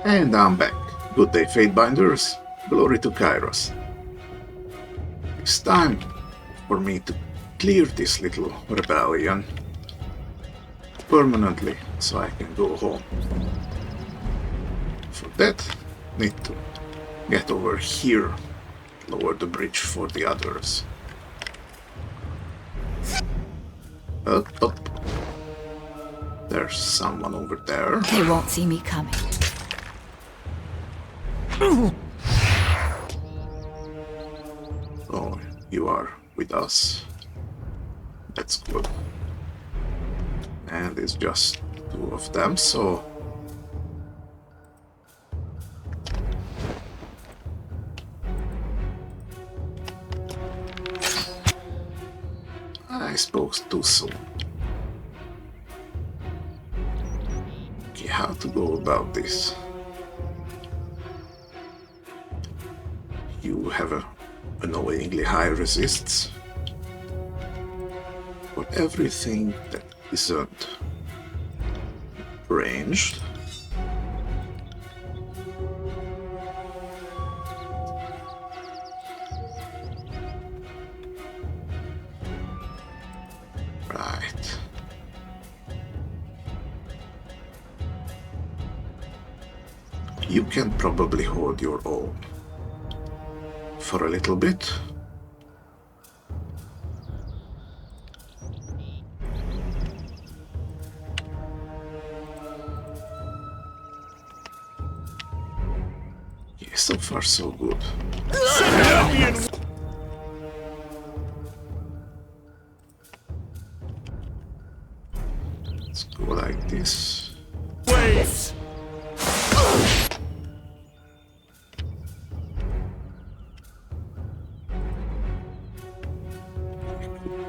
And I'm back. Good day, Fatebinders. Glory to Kyros. It's time for me to clear this little rebellion permanently so I can go home. For that, need to get over here, lower the bridge for the others. Up. There's someone over there. They won't see me coming. Oh, you are with us. That's good. And it's just two of them, so... I spoke too soon. Okay, how to go about this? You have a annoyingly high resists for everything that isn't ranged. Right. You can probably hold your own for a little bit. Yeah, so far so good. Let's go like this. Waves.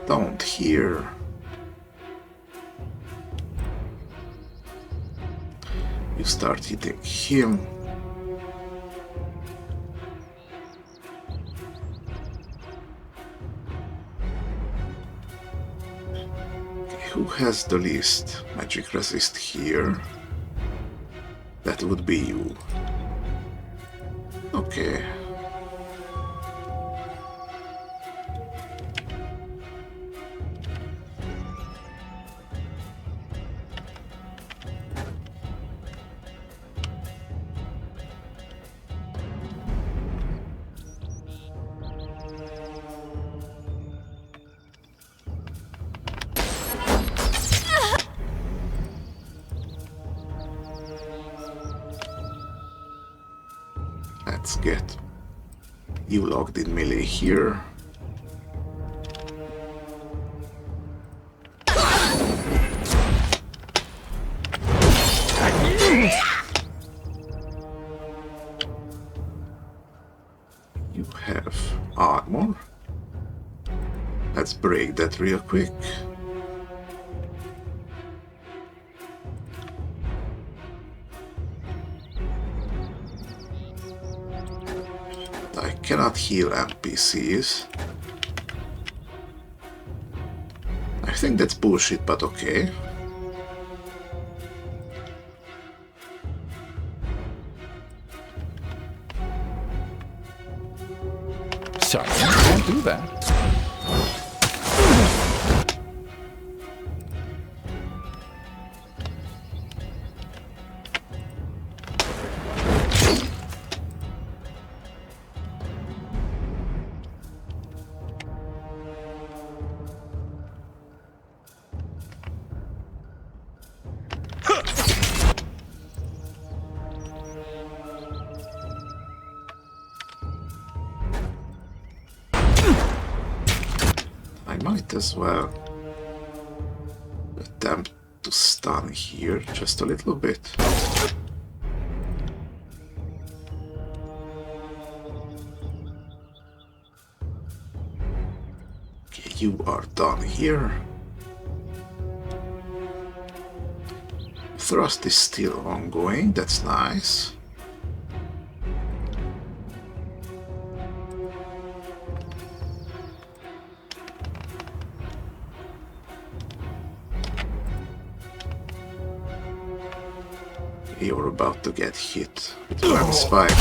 Don't hear. You start hitting him. Okay, who has the least magic resist here? That would be you. Okay. Let's get you locked in melee here. You have armor. Let's break that real quick. I cannot heal NPCs. I think that's bullshit, but okay. Sorry, don't do that. I might as well attempt to stun here just a little bit. Okay, you are done here. Thrust is still ongoing, that's nice. You're about to get hit with one spike.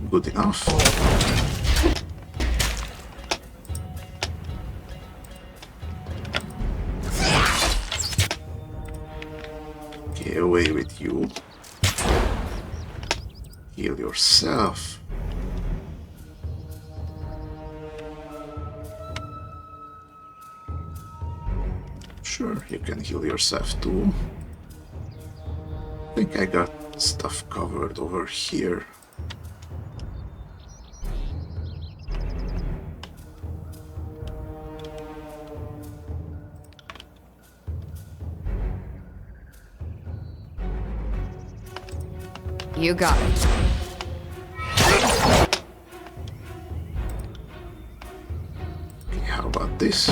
Good enough. Get away with you. Heal yourself. Sure, you can heal yourself too. I think I got stuff covered over here. You got it. Okay, how about this?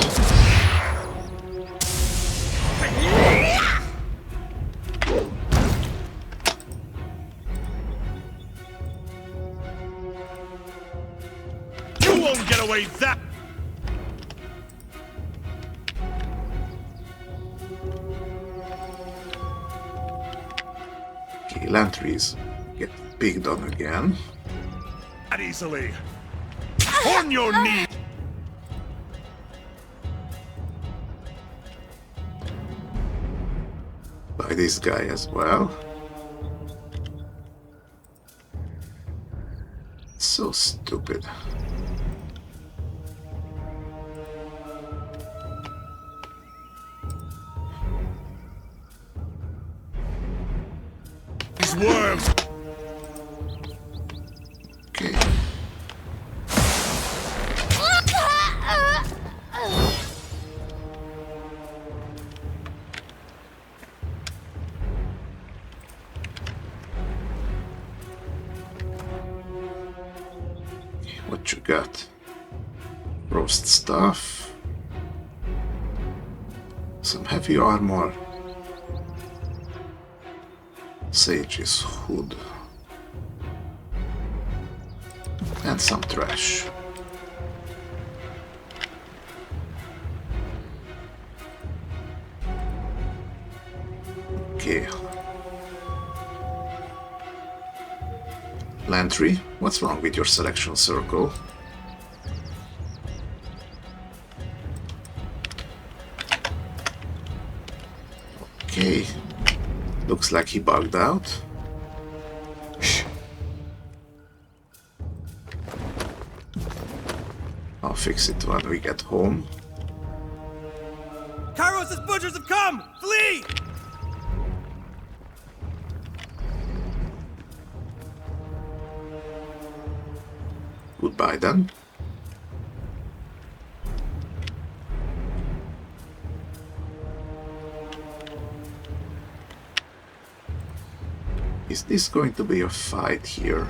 You won't get away that. Okay, Lantries get pigged on again. That easily. On your knees. By this guy as well. So stupid. These worms. Okay. What you got? Roast stuff. Some heavy armor. Sage's hood. And some trash. Okay. Lantry, what's wrong with your selection circle? Okay. Looks like he bugged out. I'll fix it when we get home. Kyros' butchers have come! Flee! Goodbye then. Is this going to be a fight here?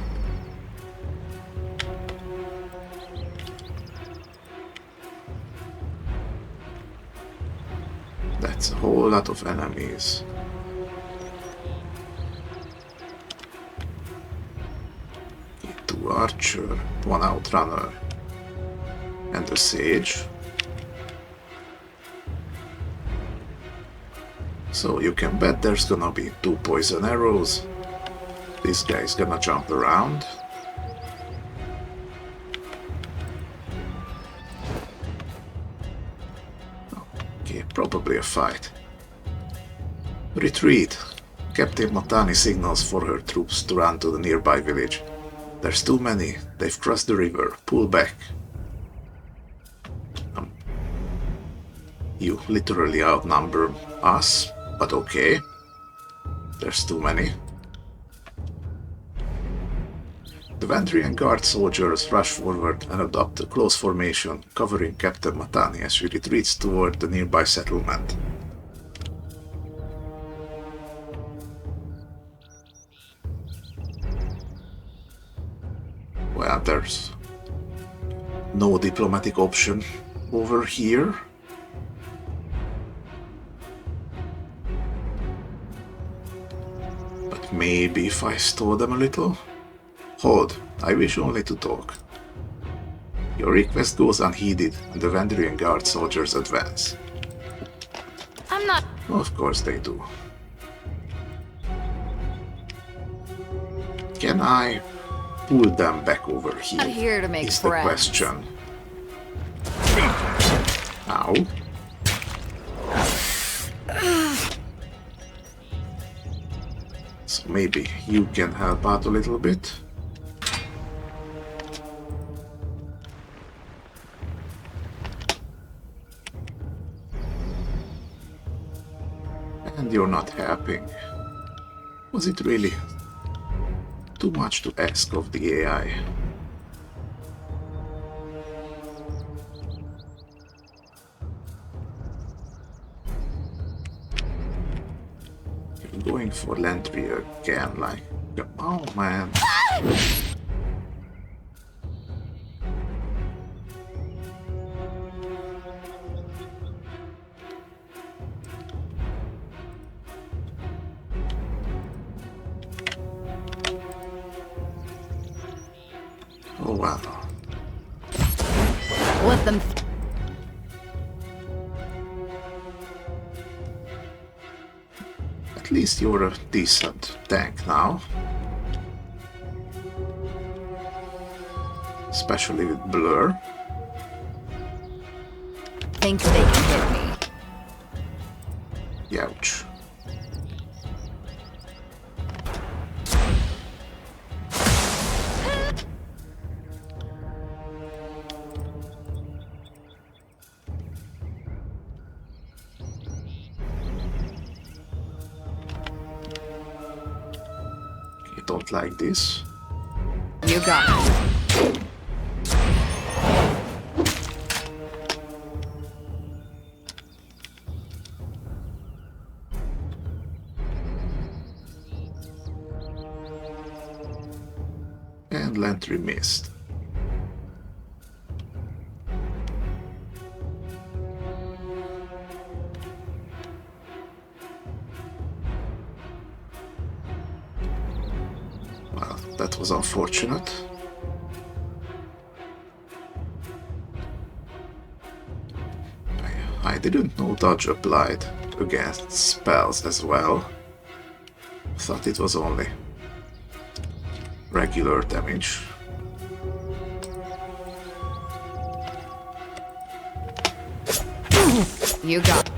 That's a whole lot of enemies. Two archer, one outrunner, and a sage. So you can bet there's gonna be two poison arrows. This guy's gonna jump around. Okay, probably a fight. Retreat. Captain Matani signals for her troops to run to the nearby village. There's too many. They've crossed the river. Pull back. You literally outnumber us, but okay. There's too many. The Vendrian Guard soldiers rush forward and adopt a close formation, covering Captain Matani as she retreats toward the nearby settlement. Well, there's no diplomatic option over here. But maybe if I stall them a little. Hold, I wish only to talk. Your request goes unheeded, and the Vendrian Guard soldiers advance. I'm not. Of course they do. Can I pull them back over here? Not here to make is the friends. question. Ow. So maybe you can help out a little bit. And you're not helping. Was it really too much to ask of the AI? You're going for Lantry again, like, oh man. Oh wow. Let them. At least you're a decent tank now. Especially with Blur. Think they can hit me. Ouch. I don't like this. You got it. And Lantry missed. Well, that was unfortunate. I didn't know dodge applied against spells as well. Thought it was only regular damage. You got.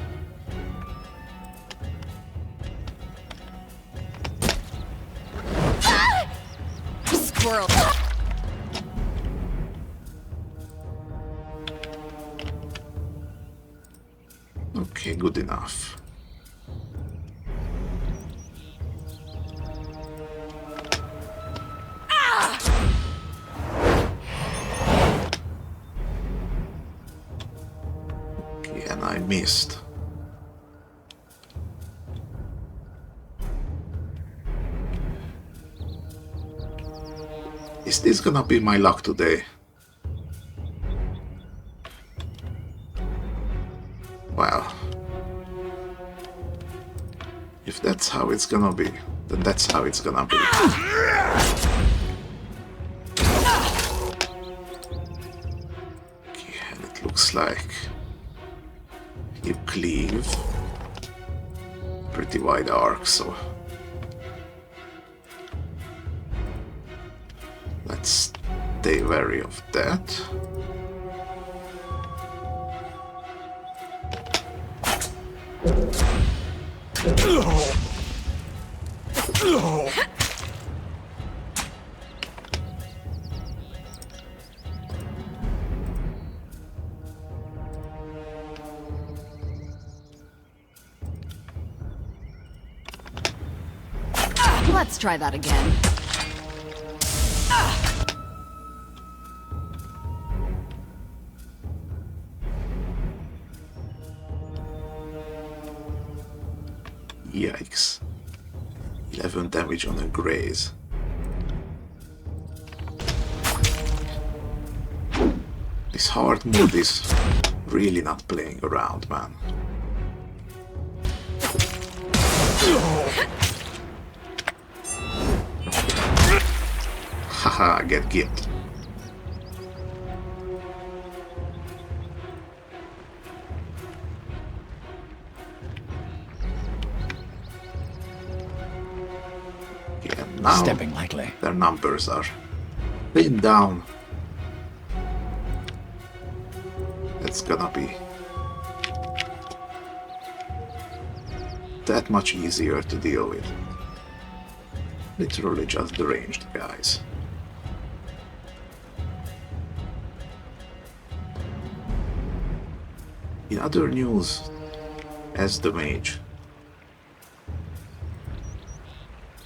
Squirrel. Okay, good enough. Okay, and I missed. Is this gonna be my luck today? Well, if that's how it's gonna be, then that's how it's gonna be. Okay, and it looks like you cleave pretty wide arc, so let's stay wary of that. Let's try that again. Yikes. 11 damage on a graze. This hard mode is really not playing around, man. Ha! Haha, get gimped. Okay, and now Stepping lightly. their numbers are pinned down. It's gonna be that much easier to deal with. Literally just deranged guys. In other news, as the mage,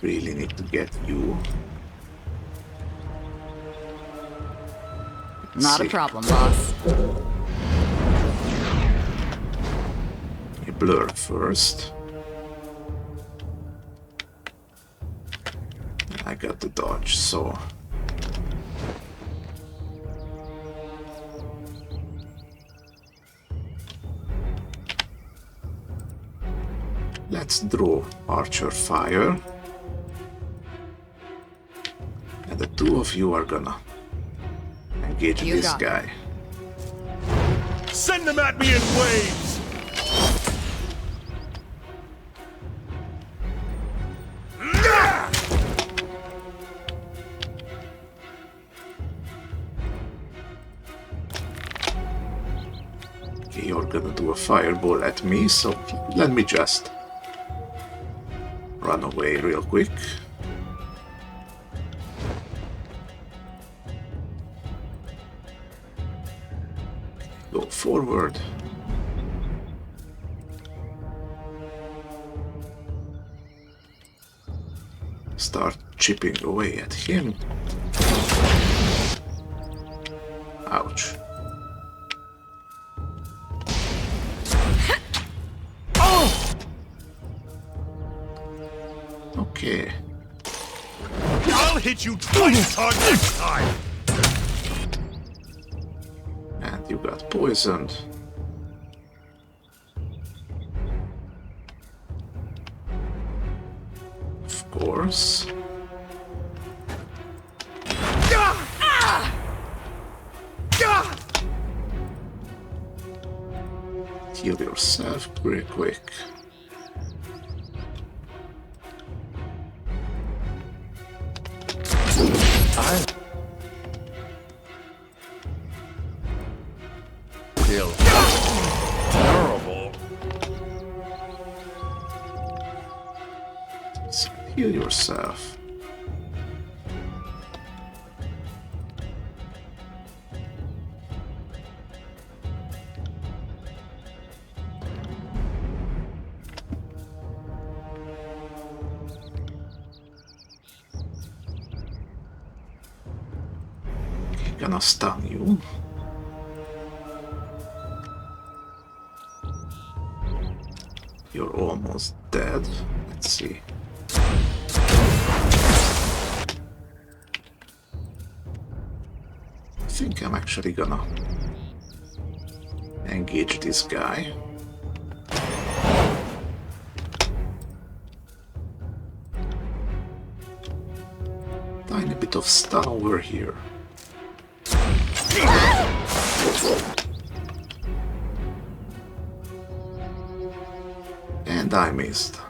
really need to get you. Not a See. problem, boss. A blur first. I got the dodge, so let's draw Archer Fire. And the two of you are gonna engage You this got it. guy. Send them at me in waves! Okay, you're gonna do a fireball at me, so let me just run away real quick. Go forward. Start chipping away at him. Ouch. Okay. I'll hit you twice hard next time! And you got poisoned. Of course. Heal yourself pretty quick. I feel terrible. So heal yourself. Gonna stun you. You're almost dead. Let's see. I think I'm actually gonna engage this guy. Tiny bit of stun over here. And I missed.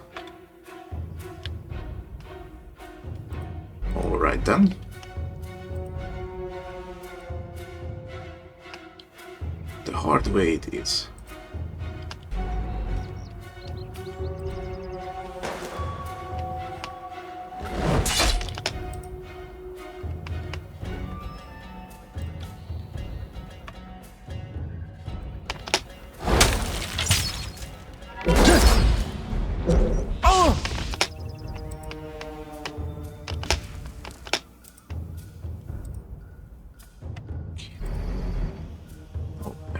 Alright then. The hard way it is.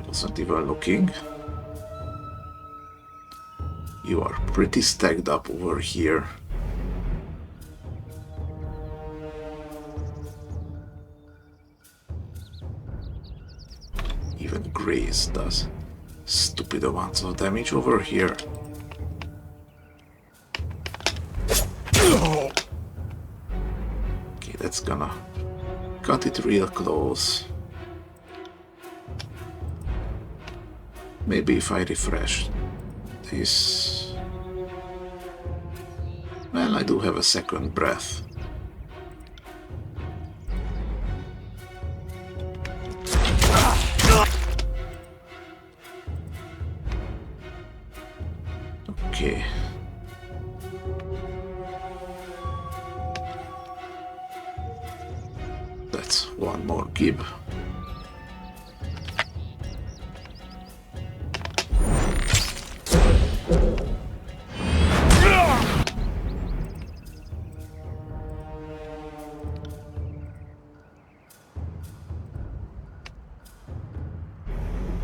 Wasn't even looking. You are pretty stacked up over here. Even Grace does stupid amounts of damage over here. Okay, that's gonna cut it real close. Maybe if I refresh this... Well, I do have a second breath. Okay. That's one more gib.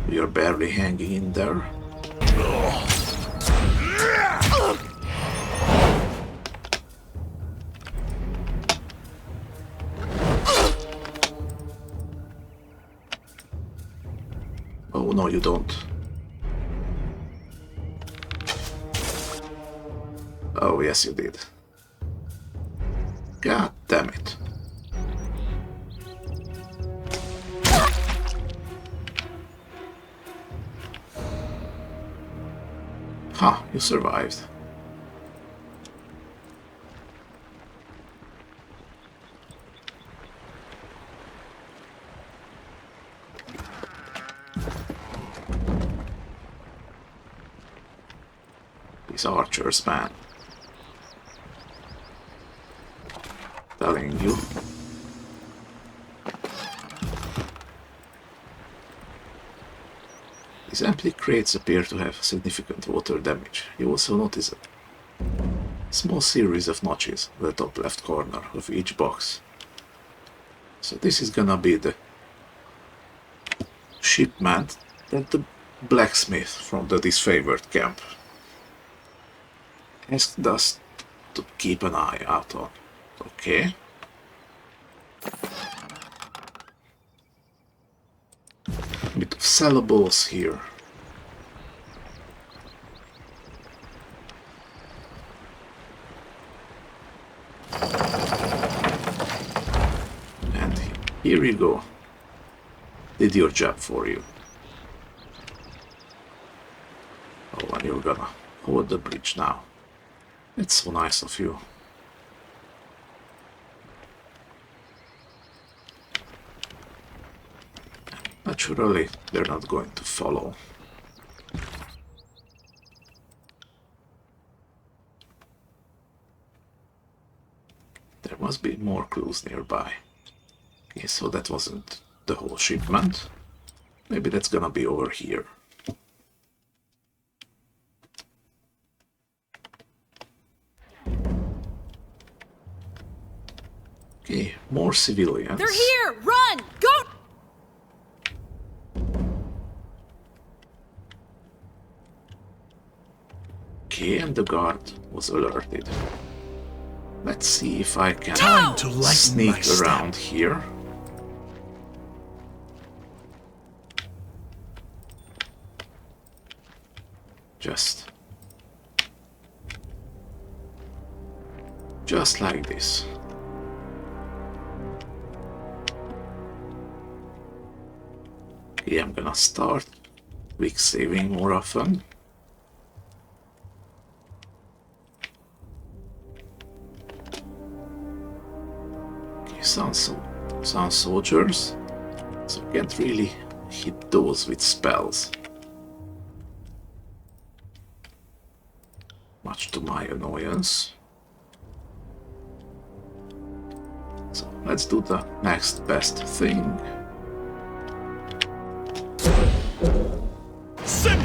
You're barely hanging in there. Oh no, you don't. Oh yes, you did. God damn it. Ha, you survived. These archers, man. Telling you. These ampli crates appear to have significant water damage. You also notice a small series of notches in the top left corner of each box. So this is gonna be the shipment that the blacksmith from the disfavored camp asked us to keep an eye out on. Okay. A bit of sellables here. And here you go. Did your job for you. Oh, and you're gonna hold the bridge now. It's so nice of you. Naturally, they're not going to follow. There must be more clues nearby. Okay, so that wasn't the whole shipment. Maybe that's gonna be over here. Okay, more civilians. They're here! Run! Go! Okay, and the guard was alerted. Let's see if I can Time to lighten my sneak step. around here. Just like this. Okay, I'm gonna start quick saving more often. Okay, some soldiers, so can't really hit those with spells. Much to my annoyance. So let's do the next best thing. Send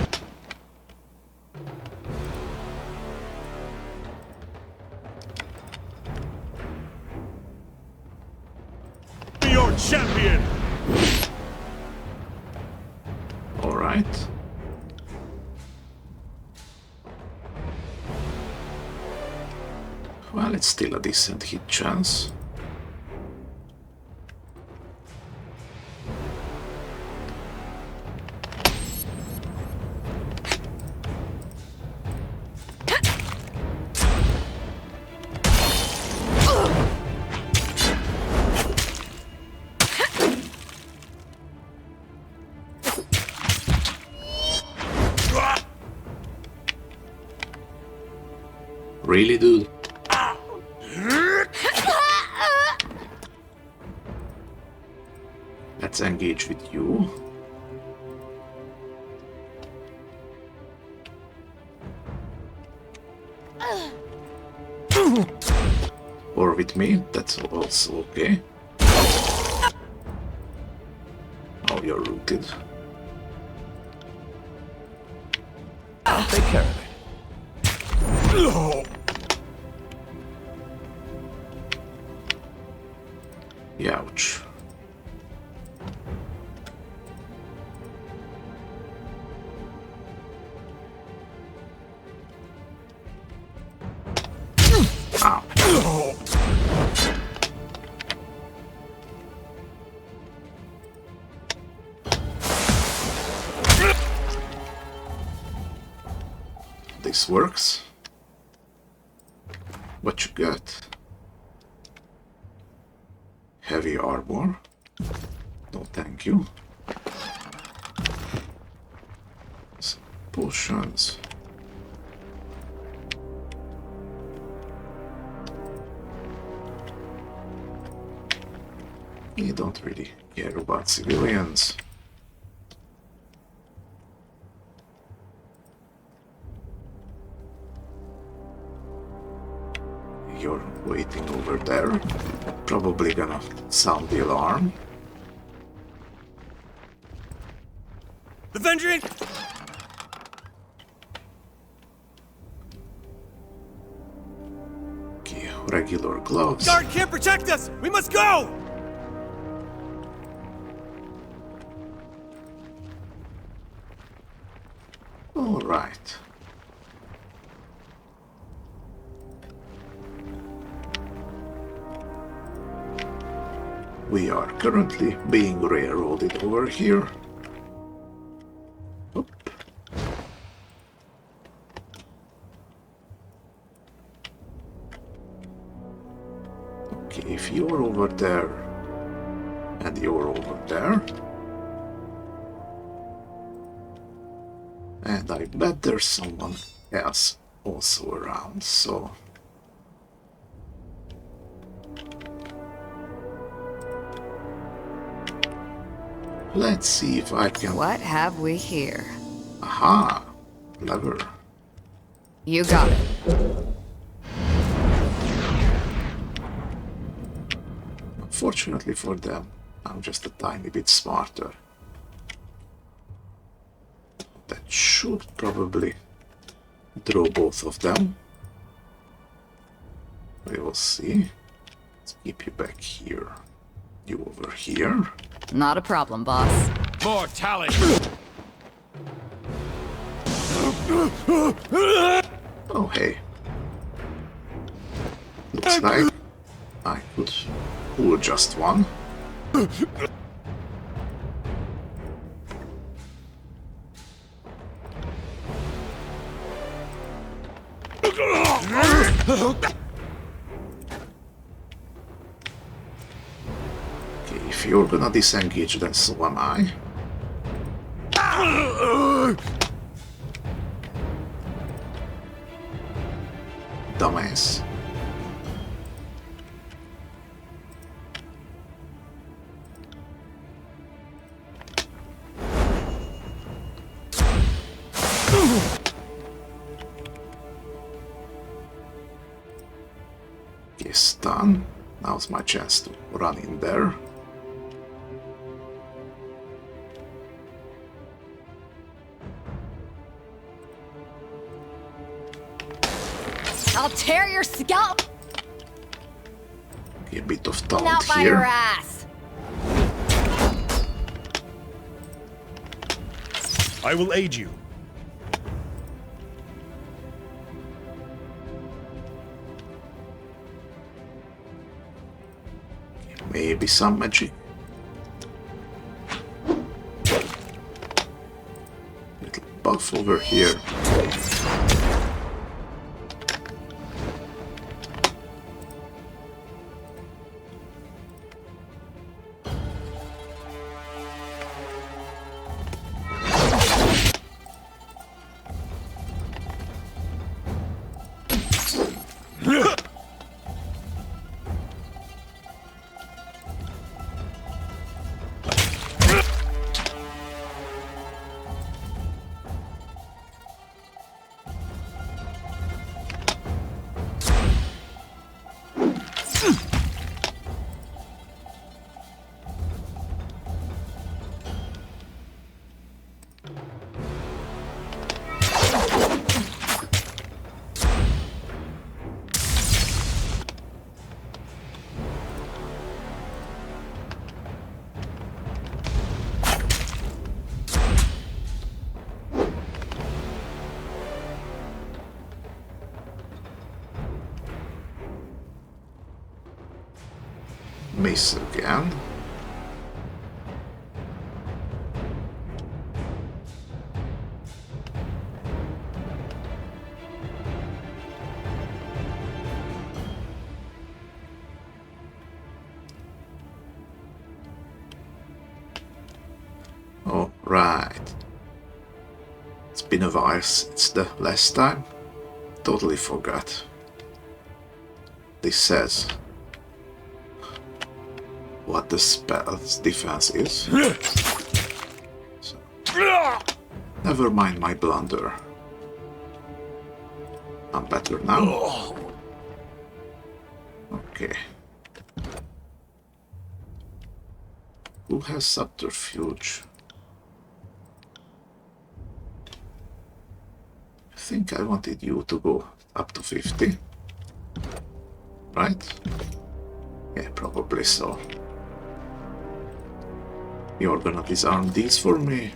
me your champion. All right. Well, it's still a decent hit chance. Really, dude? Let's engage with you. Or with me, that's also okay. Oh, you're rooted. I'll take care of it. Ouch. Ow. This works. What you got? Heavy armor. No, thank you. Some potions. You don't really care about civilians. You're waiting over there. Probably gonna sound the alarm. The Vendrian! Okay, regular gloves. Guard can't protect us! We must go! All right. We are currently being railroaded over here. Oop. Okay, if you're over there and you're over there, and I bet there's someone else also around, so let's see if I can... What have we here? Aha! Lever. You got it. Unfortunately for them, I'm just a tiny bit smarter. That should probably draw both of them. We will see. Let's keep you back here. You over here. Not a problem, boss. More talent! Oh, hey. Looks like I could pull just one. Okay, if you're gonna disengage, then so am I. Dumbass. Okay, stun. Now's my chance to run in there. I'll tear your scalp Okay, a bit of out taunt by your here. ass. I will aid you. Maybe some magic. Little buff over here. miss again. Oh, right. It's been a while since the last time. Totally forgot. This says what the spell's defense is. So, never mind my blunder. I'm better now. Okay. Who has subterfuge? I think I wanted you to go up to 50. Right? Yeah, probably so. You're gonna disarm these for me?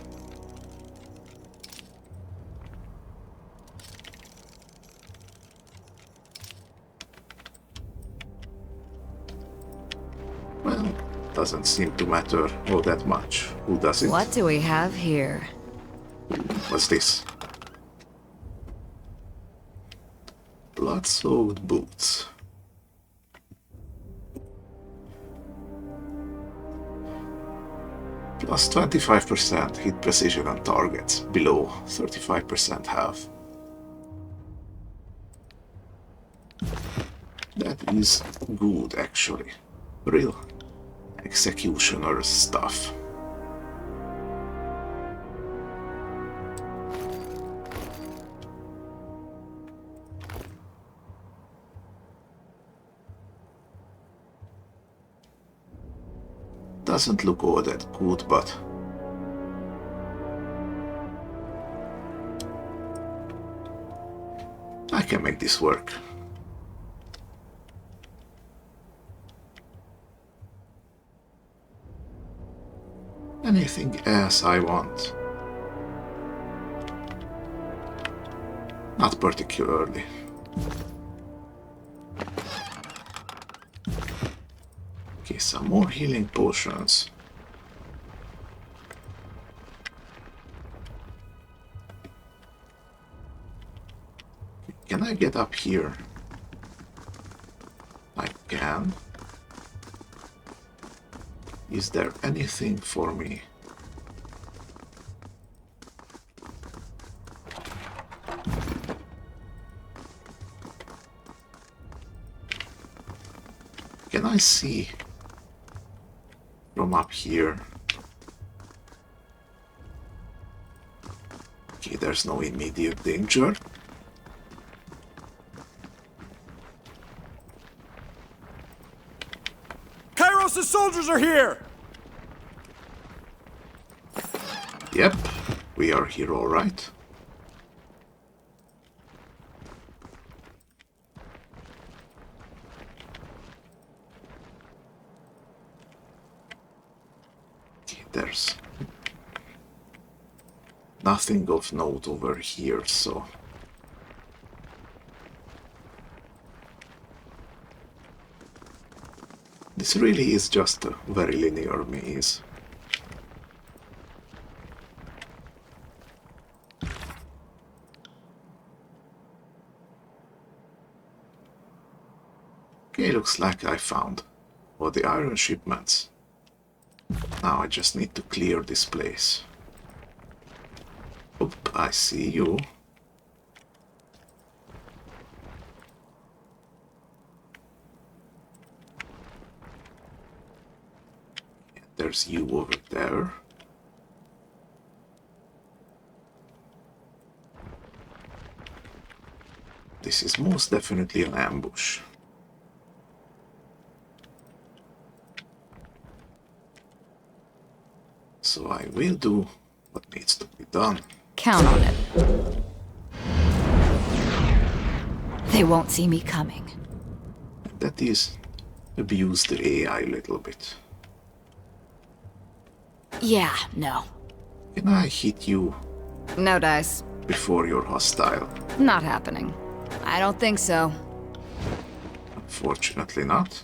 Well, doesn't seem to matter all that much. Who does it? What do we have here? What's this? Blood-soaked boots. Plus 25% hit precision on targets below 35% health. That is good, actually. Real executioner stuff. Doesn't look all that good, but I can make this work. Anything else I want? Not particularly. Okay, some more healing potions. Can I get up here? I can. Is there anything for me? Can I see from up here? Okay, there's no immediate danger. Kyros' soldiers are here! Yep, we are here all right. Okay, there's nothing of note over here, so this really is just a very linear maze. Okay, looks like I found all the iron shipments. Now I just need to clear this place. Oop, I see you. There's you over there. This is most definitely an ambush. So I will do what needs to be done. Count on it. They won't see me coming. And that is abuse the AI a little bit. Yeah, no. Can I hit you No dice. before you're hostile? Not happening. I don't think so. Unfortunately not.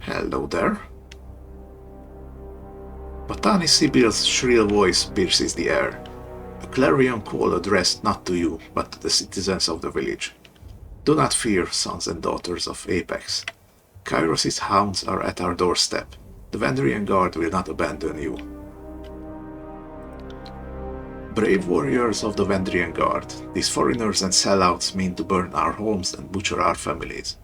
Hello there. Botany Sibyl's shrill voice pierces the air. A clarion call addressed not to you, but to the citizens of the village. Do not fear, sons and daughters of Apex. Kyros' hounds are at our doorstep. The Vendrian Guard will not abandon you. Brave warriors of the Vendrian Guard, these foreigners and sellouts mean to burn our homes and butcher our families.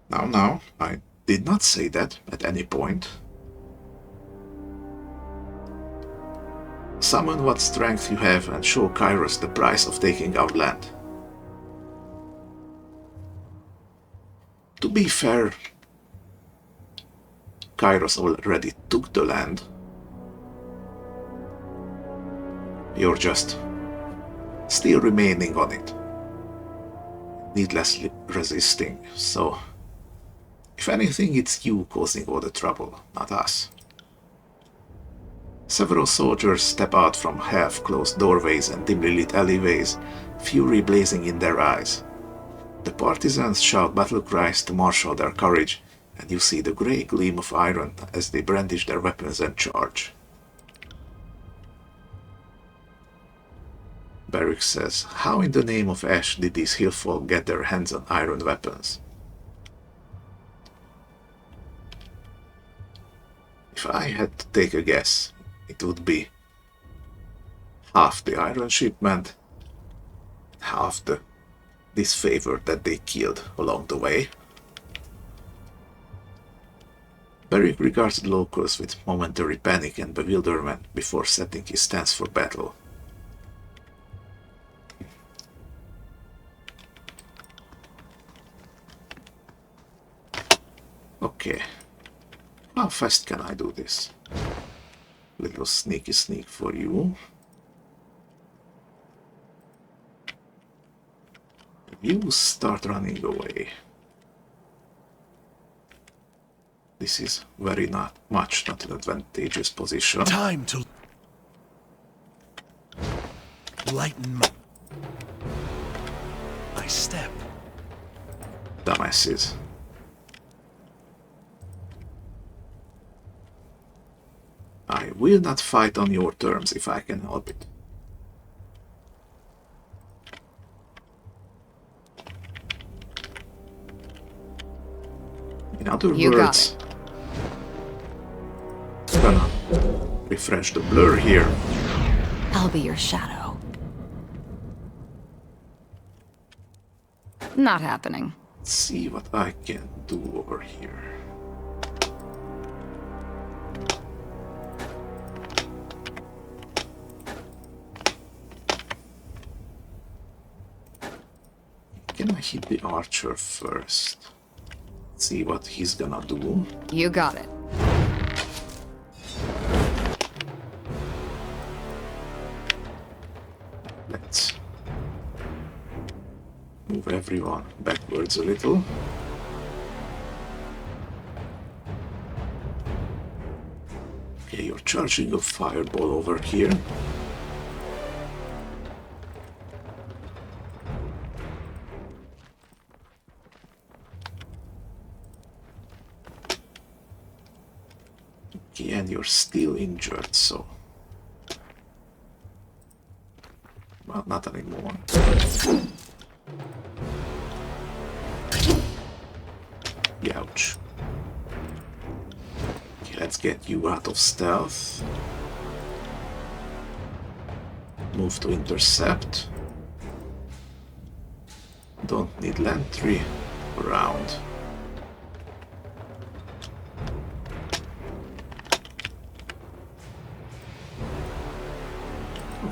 Now, I did not say that at any point. Summon what strength you have and show Kyros the price of taking our land. To be fair, Kyros already took the land. You're just still remaining on it, needlessly resisting, so if anything, it's you causing all the trouble, not us. Several soldiers step out from half-closed doorways and dimly lit alleyways, fury blazing in their eyes. The partisans shout battle cries to marshal their courage, and you see the grey gleam of iron as they brandish their weapons and charge. Barrick says, how in the name of Ash did these hillfolk get their hands on iron weapons? If I had to take a guess, it would be half the iron shipment, half the disfavor that they killed along the way. Barrick regards the locals with momentary panic and bewilderment before setting his stance for battle. Okay, how fast can I do this? Little sneaky sneak for you. You start running away. This is very not an advantageous position. Time to lighten my step. Dumbasses. I will not fight on your terms if I can help it. In other words, I'm gonna refresh the blur here. I'll be your shadow. Not happening. Let's see what I can do over here. Can I hit the archer first? See what he's gonna do. You got it. Let's move everyone backwards a little. Okay, you're charging a fireball over here. Okay, and you're still injured, so... well, not anymore. Ouch. Okay, let's get you out of stealth. Move to intercept. Don't need Lantry around.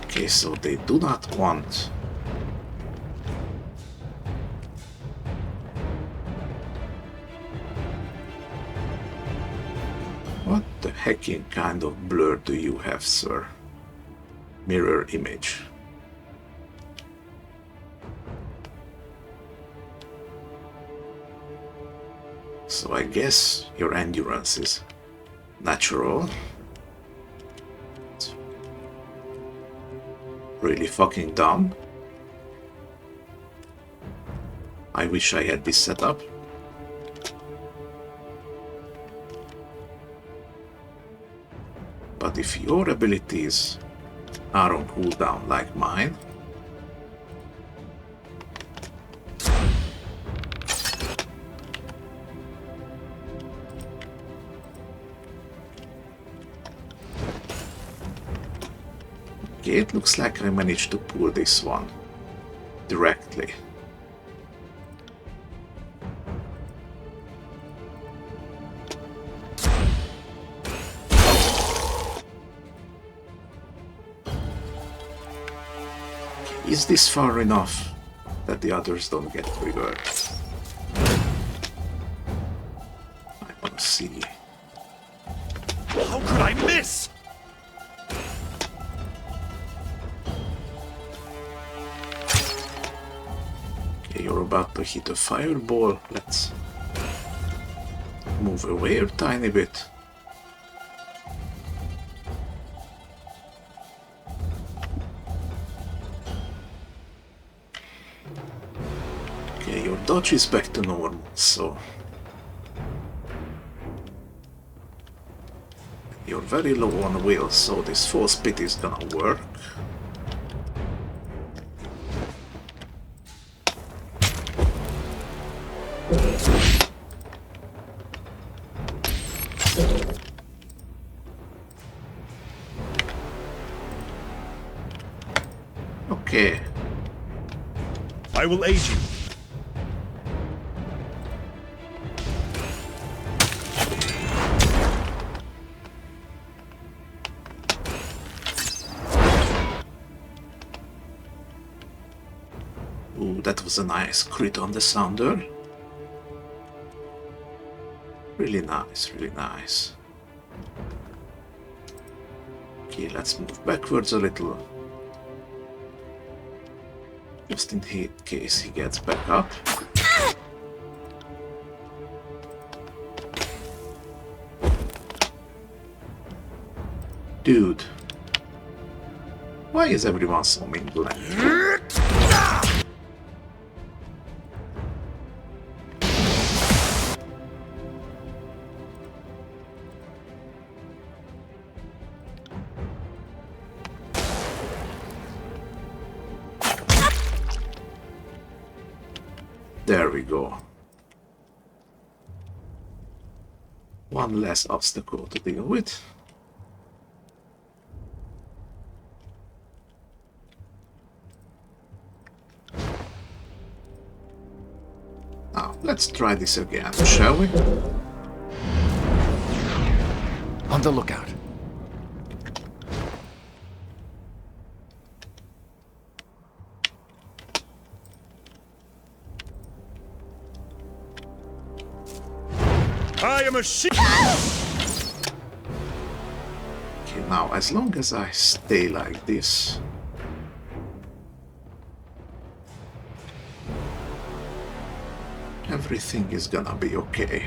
Okay, so they do not want what the hecking kind of blur do you have, sir? Mirror image. So I guess your endurance is natural. It's really fucking dumb. I wish I had this set up. But if your abilities are on cooldown like mine, okay, it looks like I managed to pull this one directly. Is this far enough that the others don't get triggered? I want to see. How could I miss? Okay, you're about to hit a fireball. Let's move away a tiny bit. Okay, your dodge is back to normal, so you're very low on will, so this force pit is gonna work. Okay. I will aid you. Ooh, that was a nice crit on the sounder. Really nice, really nice. Okay, let's move backwards a little. Just in case he gets back up. Dude. Why is everyone so mean to that? There we go. One less obstacle to deal with. Now, let's try this again, shall we? On the lookout. I am a sheep. Okay, now, as long as I stay like this, everything is gonna be okay.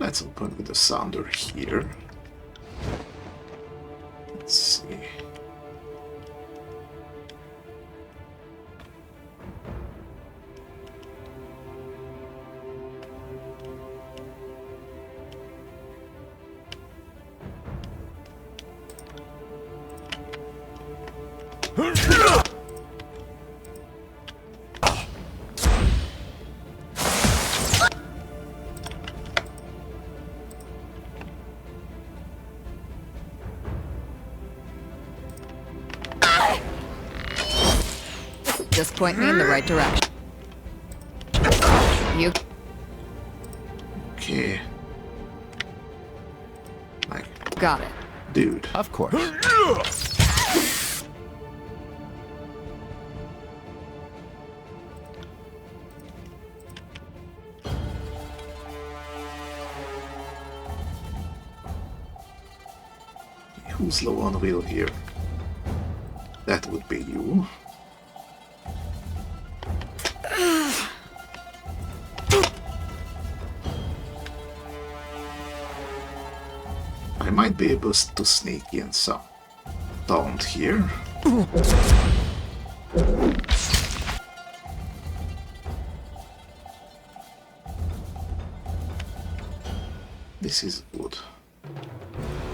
Let's open with the sounder here. Let's see. Just point me in the right direction. You Okay. Like, got it. dude. Of course. Who's low on will here? That would be you. I might be able to sneak in some taunt here. This is good.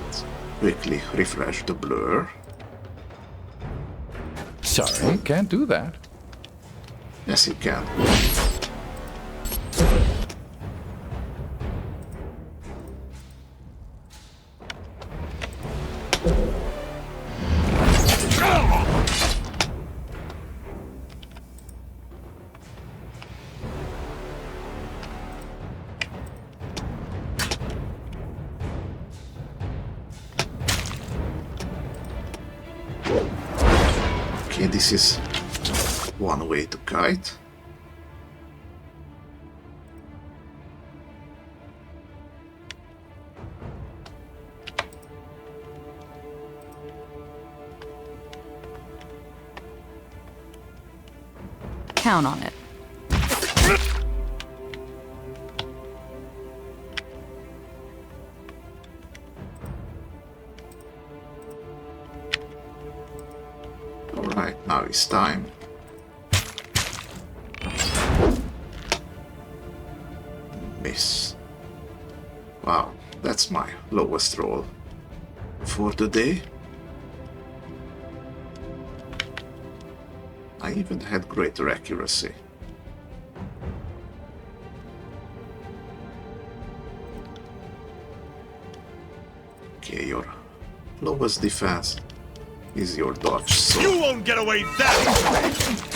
Let's quickly refresh the blur. Sorry, can't do that. Yes, you can. Okay, this is one way to kite. Count on it. Alright, now it's time. Miss. Wow, that's my lowest roll for the day. I even had greater accuracy. Okay, your lowest defense is your dodge, so You won't get away that easily!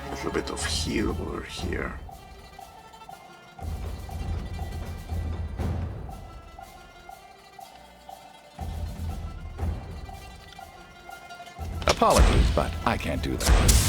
a little bit of heal over here. Apologies, but I can't do that.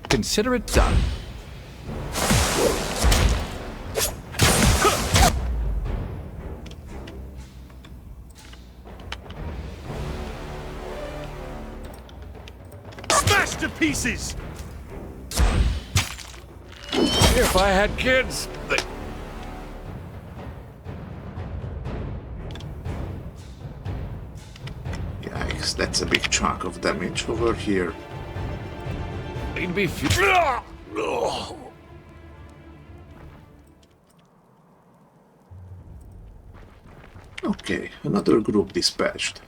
Consider it done. Smash to pieces! If I had kids, they... Yikes, that's a big chunk of damage over here. they'd be... Okay, another group dispatched.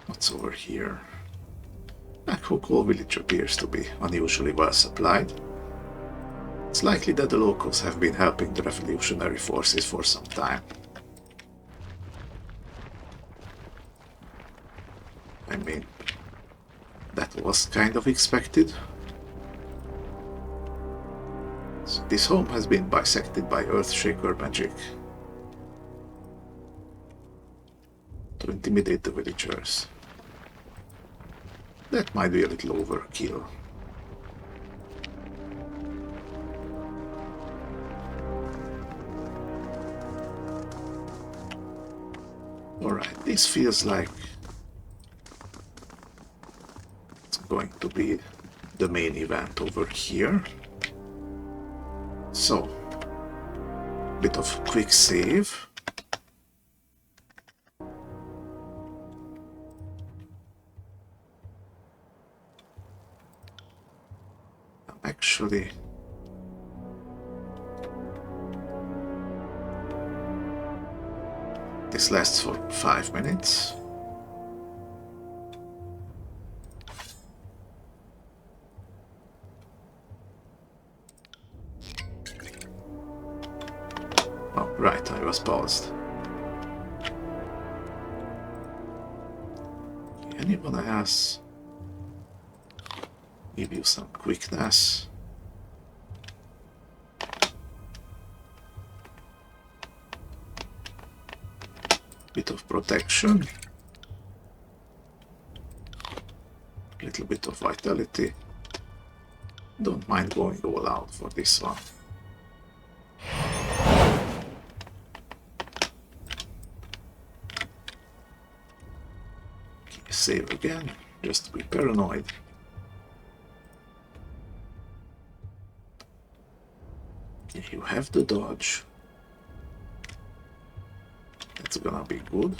What's over here? Backhoe village appears to be unusually well supplied. It's likely that the locals have been helping the revolutionary forces for some time. I mean, that was kind of expected. So this home has been bisected by Earthshaker magic to intimidate the villagers. That might be a little overkill. Alright, this feels like it's going to be the main event over here. So, bit of quick save. Actually, this lasts for 5 minutes. Oh, Right, I was paused. Anyone else give you some quickness? Bit of protection. Little bit of vitality. Don't mind going all out for this one. Okay, save again, just to be paranoid. Okay, you have the dodge. That's gonna be good.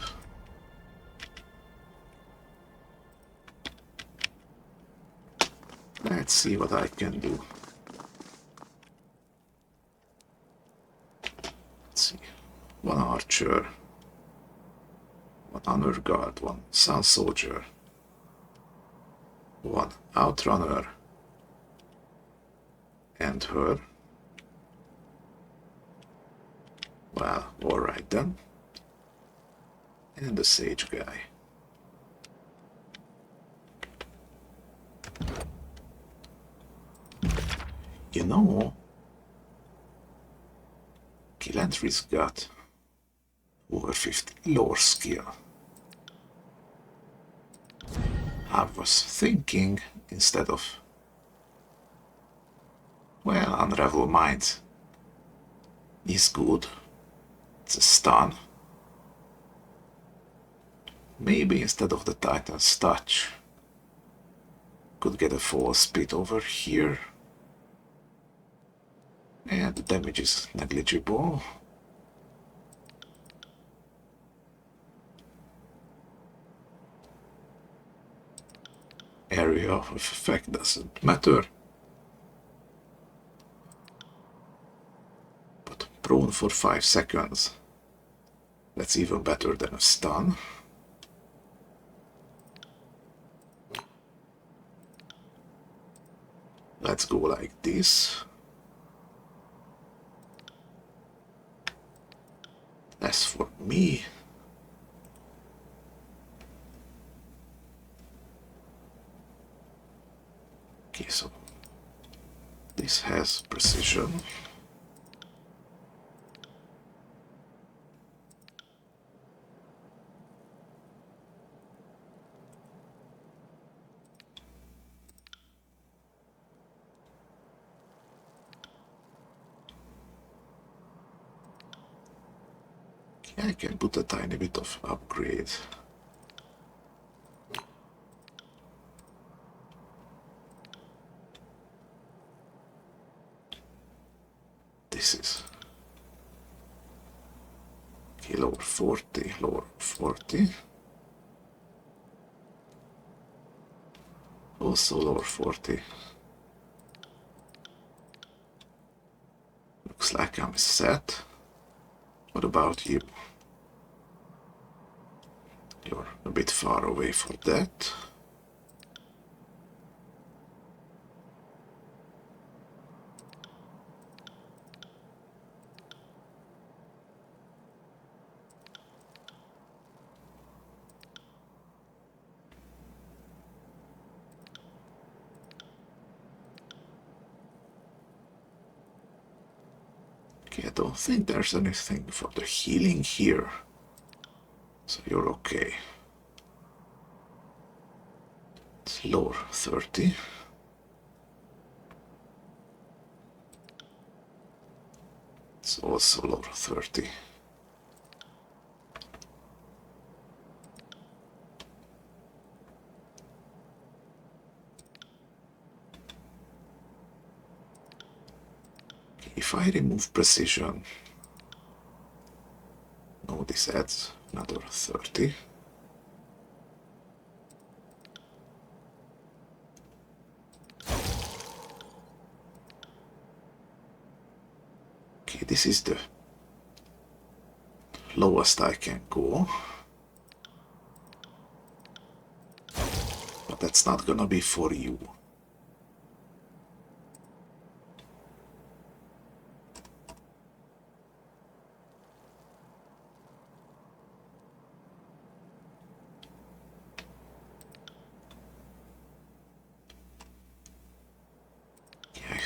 Let's see what I can do. Let's see. One archer, one honor guard, one sun soldier, one outrunner, and her. Well, alright then. And the sage guy. You know, Kilantry's got over 50 lore skill. I was thinking, instead of, well, Unravel Mind is good. It's a stun. Maybe instead of the Titan's Touch, could get a full speed over here. And the damage is negligible. Area of effect doesn't matter. But prone for 5 seconds. That's even better than a stun. Let's go like this. As for me, okay, so this has precision. I can put a tiny bit of upgrade. This is okay, lower 40, lower 40. Also lower 40. Looks like I'm set. What about you? You're a bit far away for that. Okay, I don't think there's anything for the healing here. So you're okay. It's lower 30. It's also lower 30. Okay, if I remove precision, no, this adds another 30. Okay, this is the lowest I can go. But that's not gonna be for you.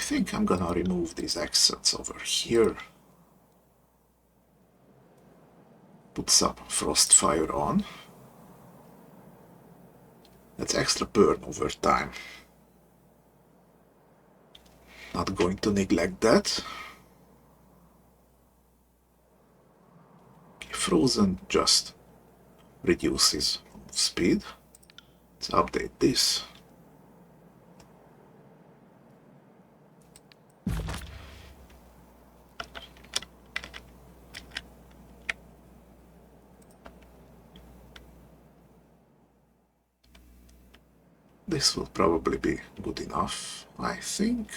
think I'm gonna remove these accents over here. Put some frost fire on. That's extra burn over time. Not going to neglect that. Okay, frozen just reduces move speed. Let's update this. This will probably be good enough, I think.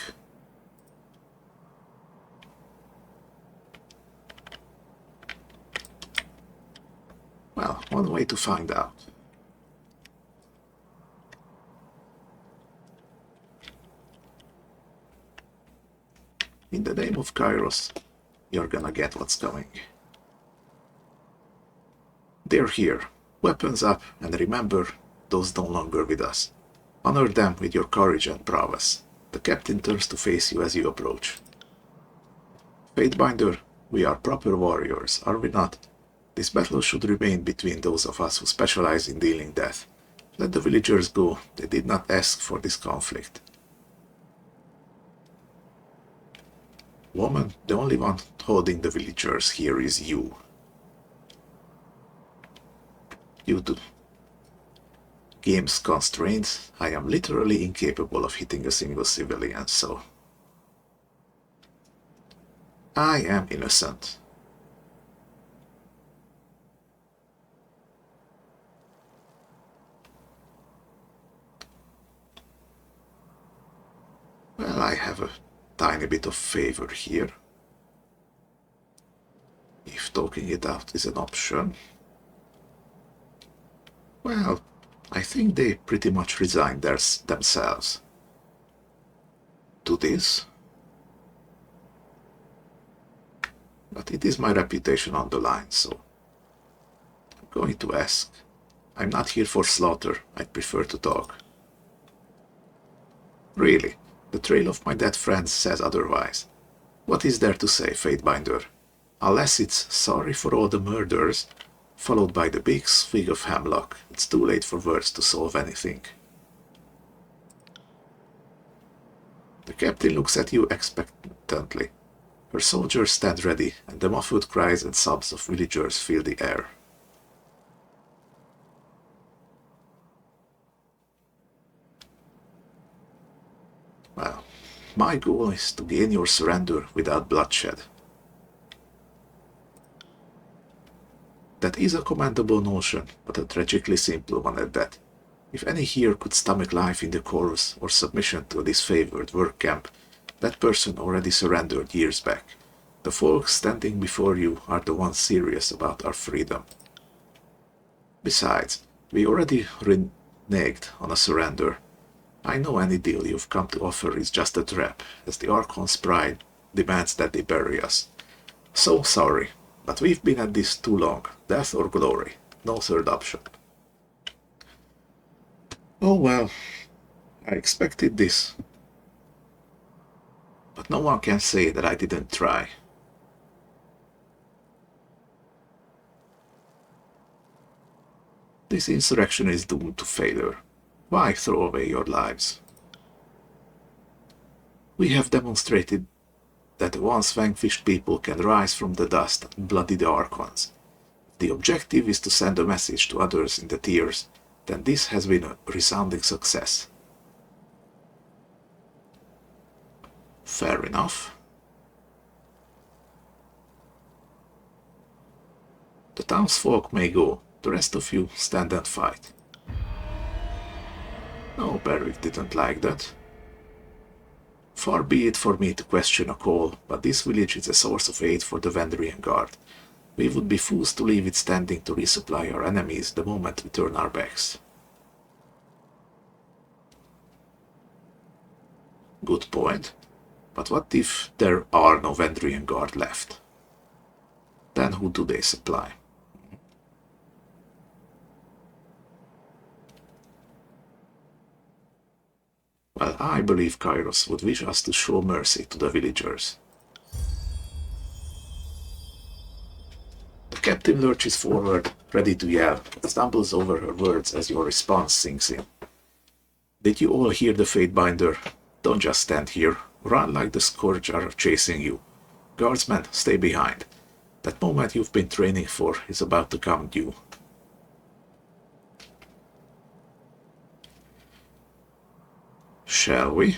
Well, one way to find out. In the name of Kyros, you're gonna get what's coming. They're here, weapons up, and remember, those no longer with us. Honor them with your courage and prowess. The captain turns to face you as you approach. Fatebinder, we are proper warriors, are we not? This battle should remain between those of us who specialize in dealing death. Let the villagers go, they did not ask for this conflict. Woman, the only one holding the villagers here is you. Due to game's constraints, I am literally incapable of hitting a single civilian, so I am innocent. Well, I have a tiny bit of favor here. If talking it out is an option. Well, I think they pretty much resigned themselves to this. But it is my reputation on the line, so I'm going to ask. I'm not here for slaughter, I'd prefer to talk. Really, the trail of my dead friends says otherwise. What is there to say, Fatebinder? Unless it's sorry for all the murders, followed by the big swig of hemlock, it's too late for words to solve anything. The captain looks at you expectantly. Her soldiers stand ready, and the muffled cries and sobs of villagers fill the air. Well, my goal is to gain your surrender without bloodshed. That is a commendable notion, but a tragically simple one at that. If any here could stomach life in the chorus or submission to a disfavored work camp, that person already surrendered years back. The folks standing before you are the ones serious about our freedom. Besides, we already reneged on a surrender. I know any deal you've come to offer is just a trap, as the Archons' pride demands that they bury us. So sorry, but we've been at this too long. Death or glory, no third option. Oh well, I expected this. But no one can say that I didn't try. This insurrection is doomed to failure. Why throw away your lives? We have demonstrated that the once vanquished people can rise from the dust and bloody the Archons. The objective is to send a message to others in the tiers, then this has been a resounding success. Fair enough. The townsfolk may go, the rest of you stand and fight. No, Berwick didn't like that. Far be it for me to question a call, but this village is a source of aid for the Vendrian Guard. We would be fools to leave it standing to resupply our enemies the moment we turn our backs. Good point. But what if there are no Vendrian Guard left? Then who do they supply? Well, I believe Kyros would wish us to show mercy to the villagers. The captain lurches forward, ready to yell, but stumbles over her words as your response sinks in. Did you all hear the Fatebinder? Don't just stand here. Run like the Scourge are chasing you. Guardsmen, stay behind. That moment you've been training for is about to come due. Shall we?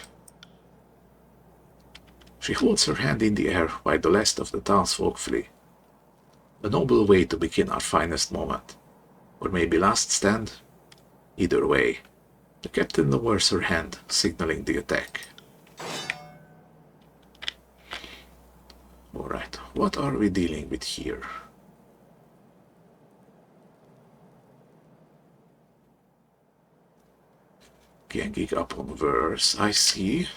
She holds her hand in the air while the rest of the townsfolk flee. A noble way to begin our finest moment. Or maybe last stand? Either way. The captain lowers her hand, signaling the attack. Alright, what are we dealing with here? Ganging up on verse, I see.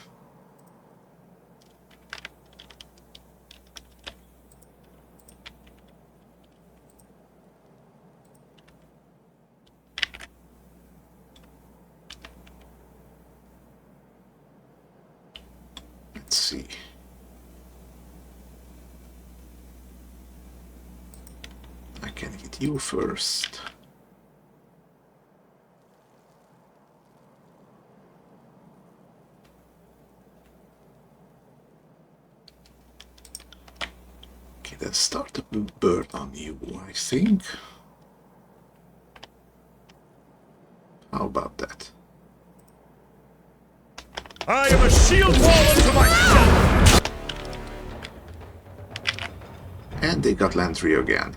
Let's see. I can hit you first. Okay, then start a burn on you, I think. How about that? I am a shield wall unto myself! And they got Landry again.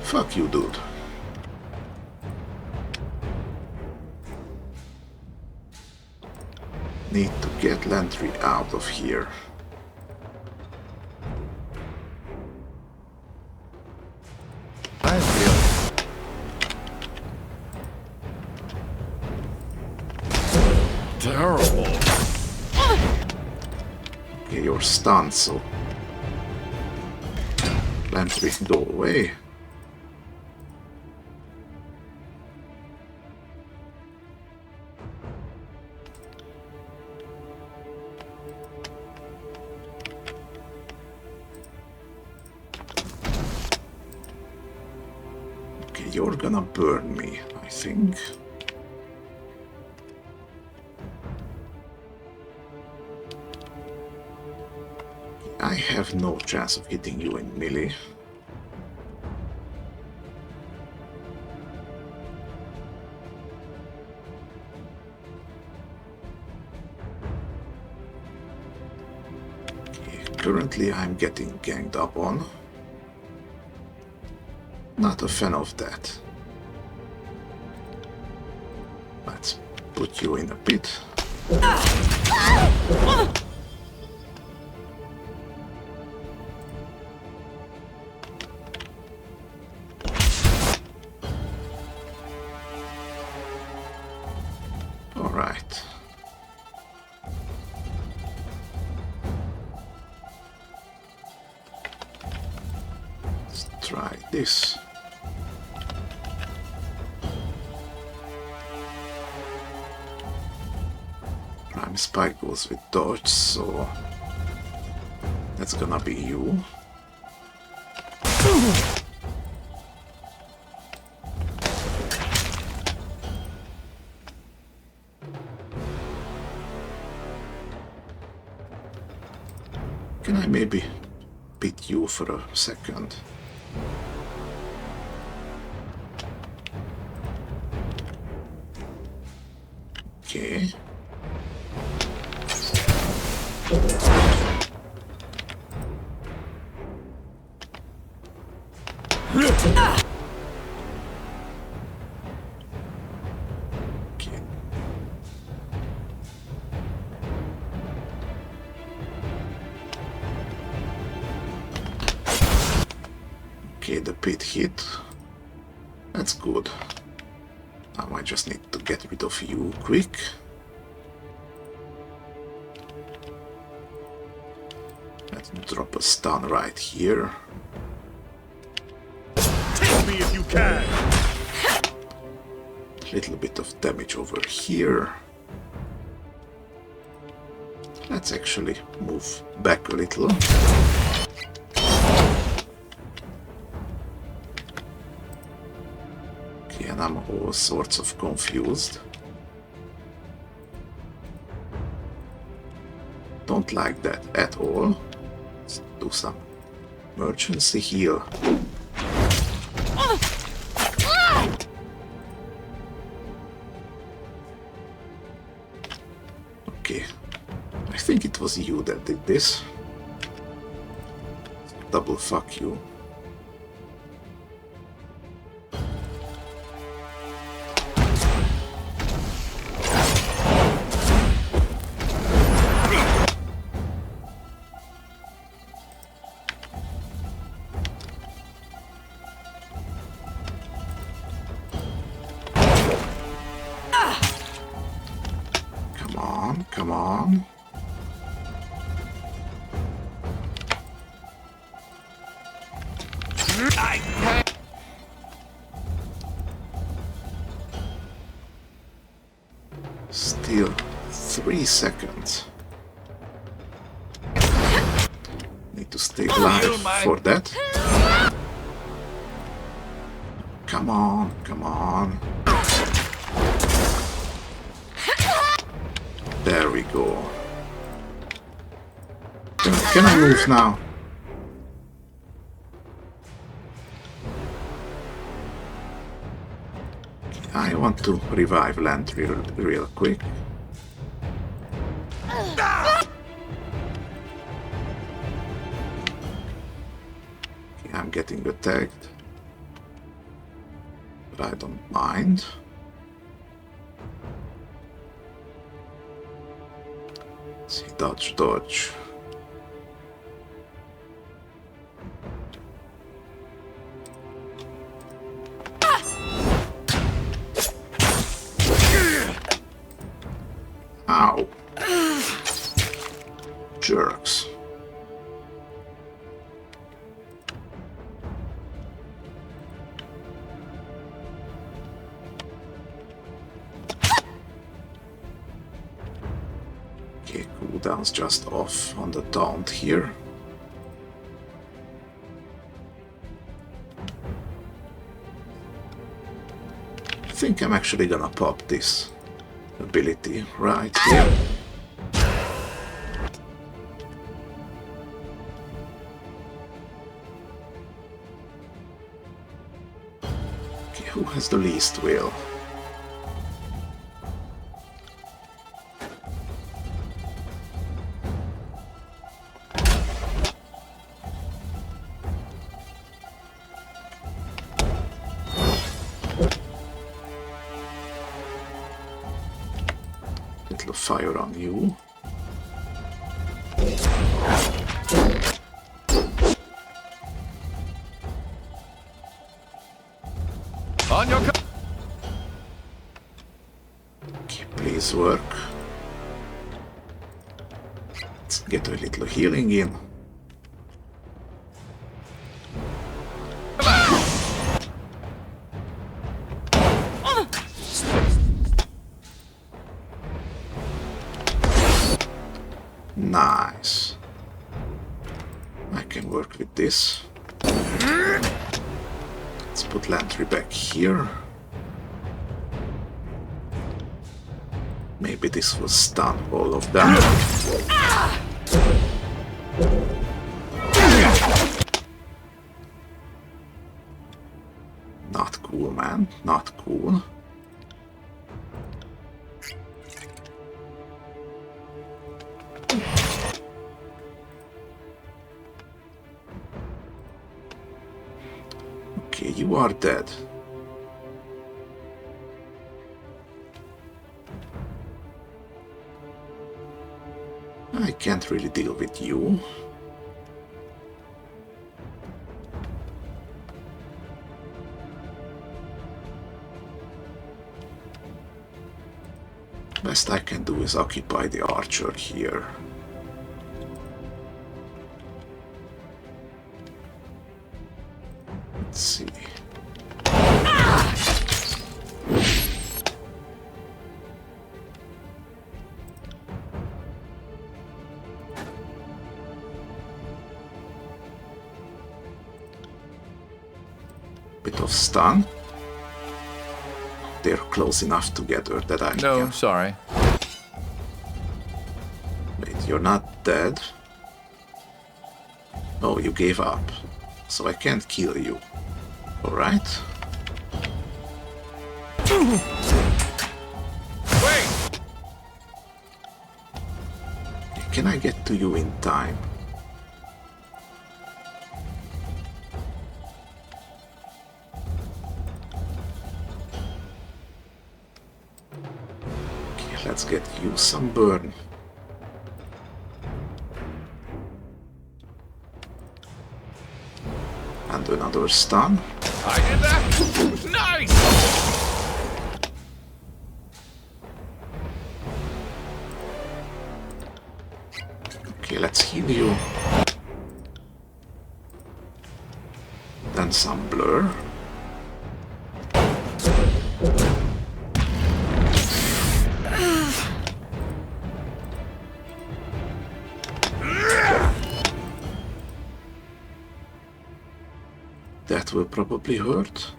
Fuck you, dude. Need to get Landry out of here. I feel terrible. Okay, you're stunned, so... Landry, go away. Okay, you're gonna burn me, I think. I have no chance of hitting you in melee. Okay, currently I'm getting ganged up on. Not a fan of that. Let's put you in a pit. All right. Let's try this. Prime Spike goes with dodge, so that's gonna be you. Can I maybe beat you for a second? Okay. Okay. Okay, the pit hit. That's good. Now I just need to get rid of you quick. Let's drop a stun right here. Take me if you can! little bit of damage over here. Let's actually move back a little. Okay, and I'm all sorts of confused. Don't like that at all. Let's do some emergency heal. Okay, I think it was you that did this. Double fuck you. Come on. Still 3 seconds. Need to stay alive for that. Come on, come on. There we go. Can I move now? I want to revive Land real quick. Okay, I'm getting attacked, but I don't mind. See, dodge, dodge. Ow. Jerks. Okay, cooldown's just off on the taunt here. I think I'm actually gonna pop this ability right here. Okay, who has the least will? Little fire on you. On your Okay, please work. Let's get a little healing in. Nice. I can work with this. Let's put Lantry back here. Maybe this will stun all of them. Not cool, man. Not cool. Okay, you are dead. I can't really deal with you. Best I can do is occupy the archer here. Let's see. Bit of stun. They're close enough together that I No, can... sorry. Wait, you're not dead? Oh, you gave up. So I can't kill you. Alright? Wait! Can I get to you in time? Okay, let's get you some burn. And another stun. I did that? Nice! Okay, let's heal you. Then some blur. That will probably hurt.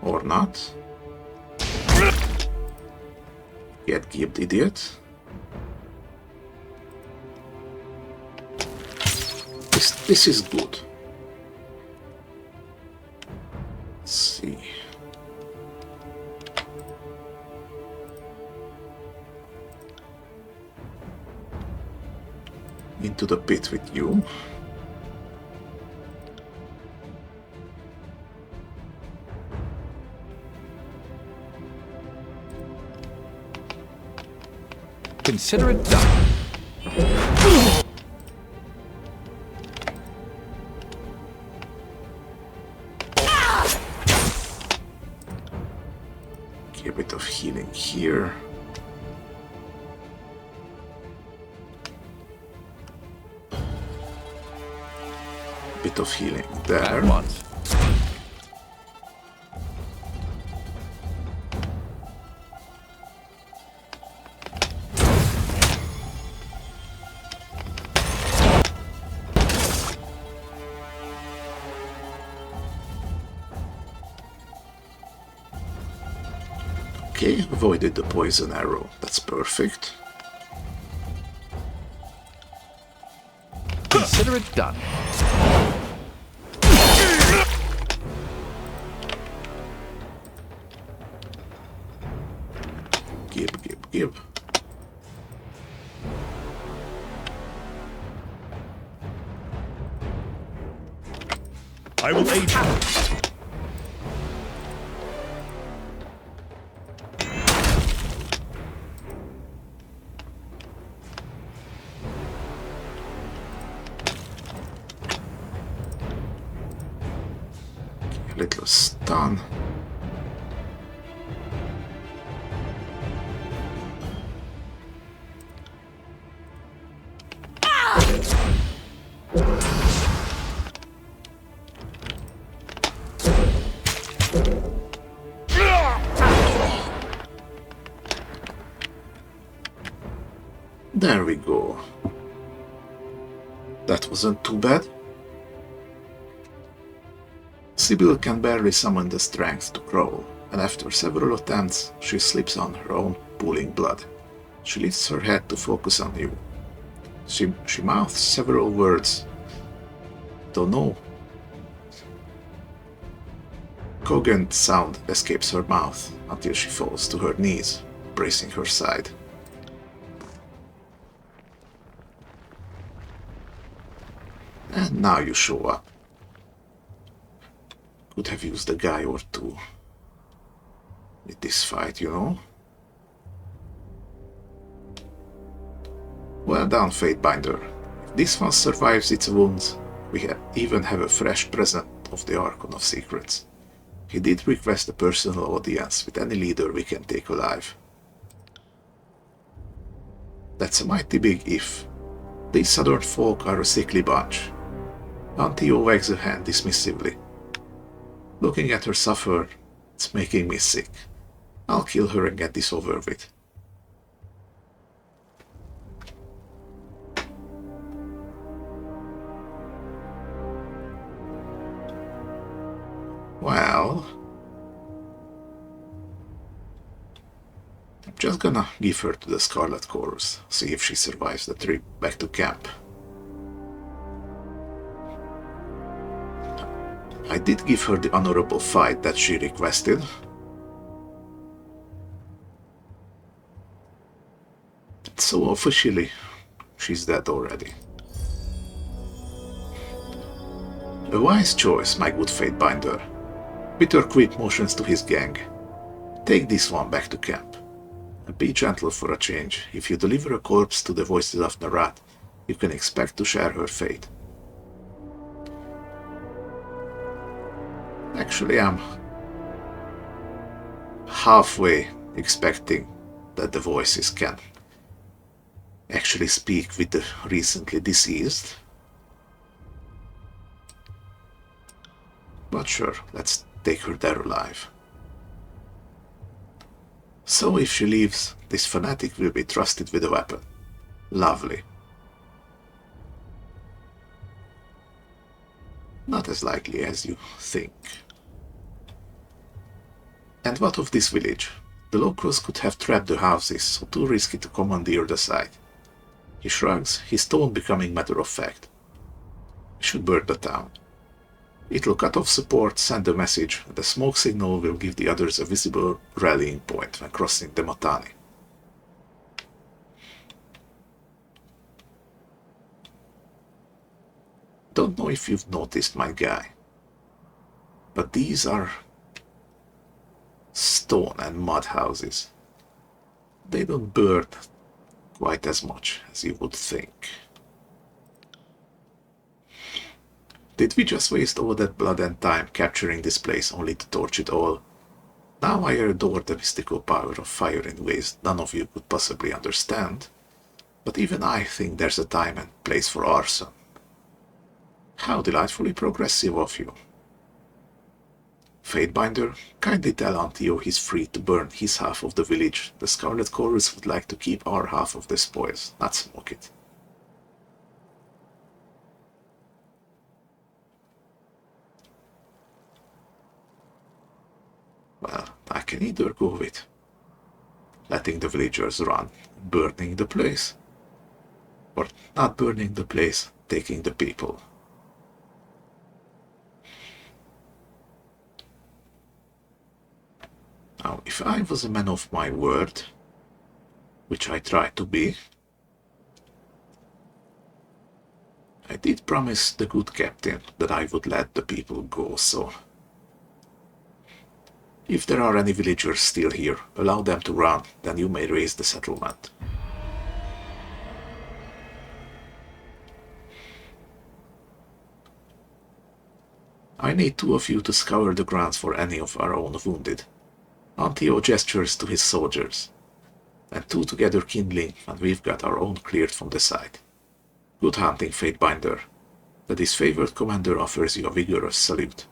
Or not. Get gibbed, idiot. This is good. Let's see. Into the pit with you. Consider it done. Okay, a bit of healing here. Bit of healing there. At once. Okay, avoided the poison arrow. That's perfect. Consider it done. Give. I will aid you. Little stun. There we go. That wasn't too bad. Sybil can barely summon the strength to crawl, and after several attempts, she slips on her own, pooling blood. She lifts her head to focus on you. She mouths several words. Don't know. Cogent sound escapes her mouth until she falls to her knees, bracing her side. And now you show up. Could have used a guy or two with this fight, you know? Well done, Fatebinder. If this one survives its wounds, we even have a fresh present of the Archon of Secrets. He did request a personal audience with any leader we can take alive. That's a mighty big if. These southern folk are a sickly bunch. Antio wags a hand dismissively. Looking at her suffer, it's making me sick. I'll kill her and get this over with. Well, I'm just gonna give her to the Scarlet Chorus, see if she survives the trip back to camp. I did give her the honorable fight that she requested. So officially, she's dead already. A wise choice, my good Fatebinder. Bitter quip motions to his gang. Take this one back to camp. And be gentle for a change. If you deliver a corpse to the voices of Narat, you can expect to share her fate. Actually, I'm halfway expecting that the voices can actually speak with the recently deceased. But sure, let's take her there alive. So if she leaves, this fanatic will be trusted with a weapon. Lovely. Not as likely as you think. And what of this village? The locals could have trapped the houses, so too risky to commandeer the site. He shrugs, his tone becoming matter of fact. We should burn the town. It'll cut off support, send a message, and the smoke signal will give the others a visible rallying point when crossing the Matani. Don't know if you've noticed, my guy, but these are stone and mud houses. They don't burn quite as much as you would think. Did we just waste all that blood and time capturing this place only to torch it all? Now I adore the mystical power of fire in ways none of you could possibly understand, but even I think there's a time and place for arson. How delightfully progressive of you. Fatebinder, kindly tell Antio he's free to burn his half of the village. The Scarlet Chorus would like to keep our half of the spoils, not smoke it. Well, I can either go with letting the villagers run, burning the place, or not burning the place, taking the people. Now, if I was a man of my word, which I try to be, I did promise the good captain that I would let the people go, so if there are any villagers still here, allow them to run, then you may raise the settlement. I need 2 of you to scour the grounds for any of our own wounded. Antio gestures to his soldiers, and 2 together kindling, and we've got our own cleared from the site. Good hunting, Fatebinder. The disfavored commander offers you a vigorous salute.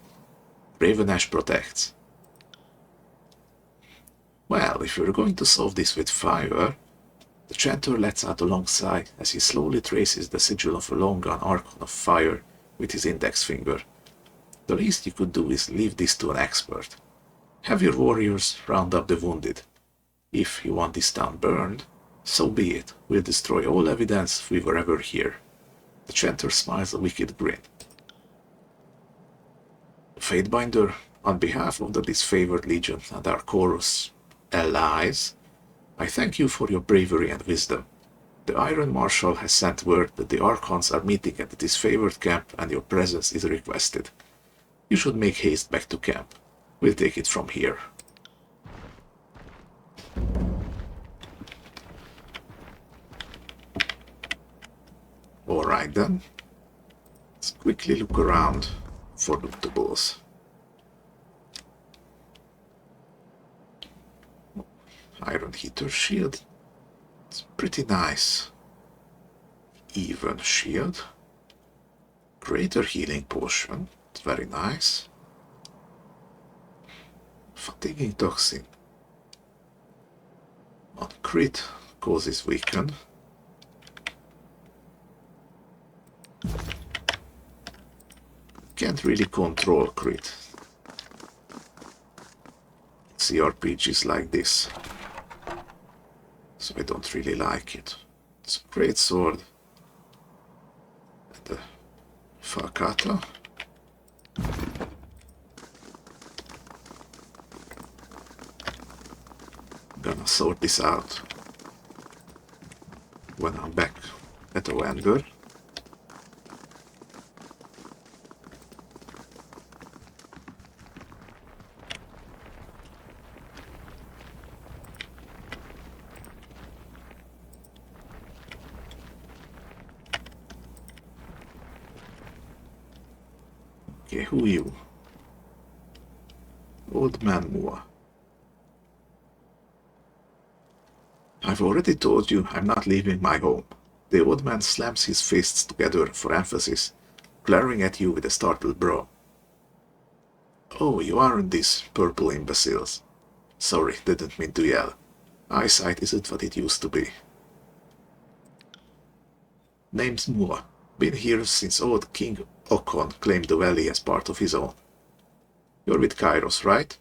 Raven Ash protects. Well, if you're going to solve this with fire, the chanter lets out a long sigh as he slowly traces the sigil of a long-gone Archon of fire with his index finger. The least you could do is leave this to an expert. Have your warriors round up the wounded. If you want this town burned, so be it. We'll destroy all evidence we were ever here. The chanter smiles a wicked grin. Fatebinder, on behalf of the disfavored legion and our chorus allies, I thank you for your bravery and wisdom. The Iron Marshal has sent word that the Archons are meeting at the disfavored camp and your presence is requested. You should make haste back to camp. We'll take it from here. Alright then. Let's quickly look around for lootables. Iron Heater Shield. It's pretty nice. Even Shield. Greater Healing Potion. It's very nice. Fatiguing Toxin. On crit, causes weaken. Can't really control crit. CRPGs like this. So I don't really like it. It's a great sword. And the Fakata. Gonna sort this out when I'm back at Oanger. Okay, who you? Old Man Moa. I've already told you I'm not leaving my home. The old man slams his fists together for emphasis, glaring at you with a startled brow. Oh, you aren't these purple imbeciles. Sorry, didn't mean to yell. Eyesight isn't what it used to be. Name's Moa. Been here since old King Okon claimed the valley as part of his own. You're with Kyros, right?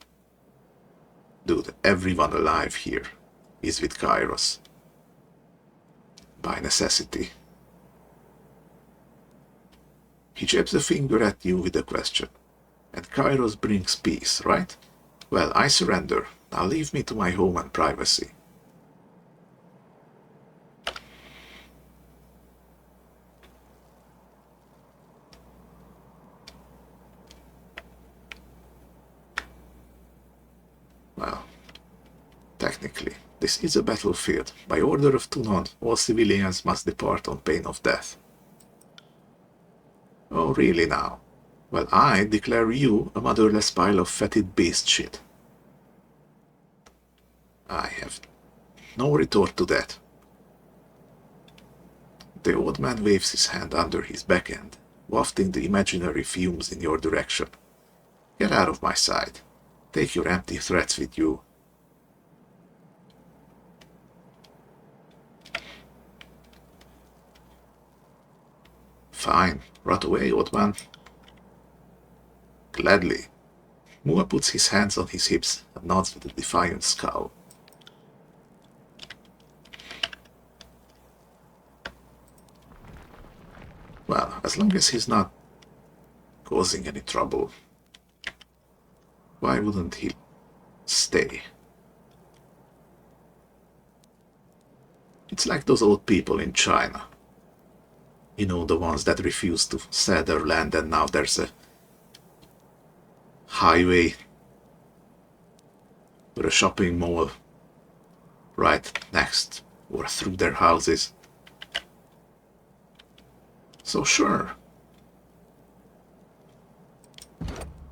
Dude, everyone alive here is with Kyros. By necessity. He jabs a finger at you with a question. And Kyros brings peace, right? Well, I surrender. Now leave me to my home and privacy. Well, technically, this is a battlefield. By order of Tunon, all civilians must depart on pain of death. Oh, really now? Well, I declare you a motherless pile of fetid beast shit. I have no retort to that. The old man waves his hand under his back end, wafting the imaginary fumes in your direction. Get out of my sight. Take your empty threats with you. Fine, rot away, old man. Gladly. Moa puts his hands on his hips and nods with a defiant scowl. Well, as long as he's not causing any trouble, why wouldn't he stay? It's like those old people in China. You know, the ones that refuse to sell their land, and now there's a highway or a shopping mall right next or through their houses. So sure,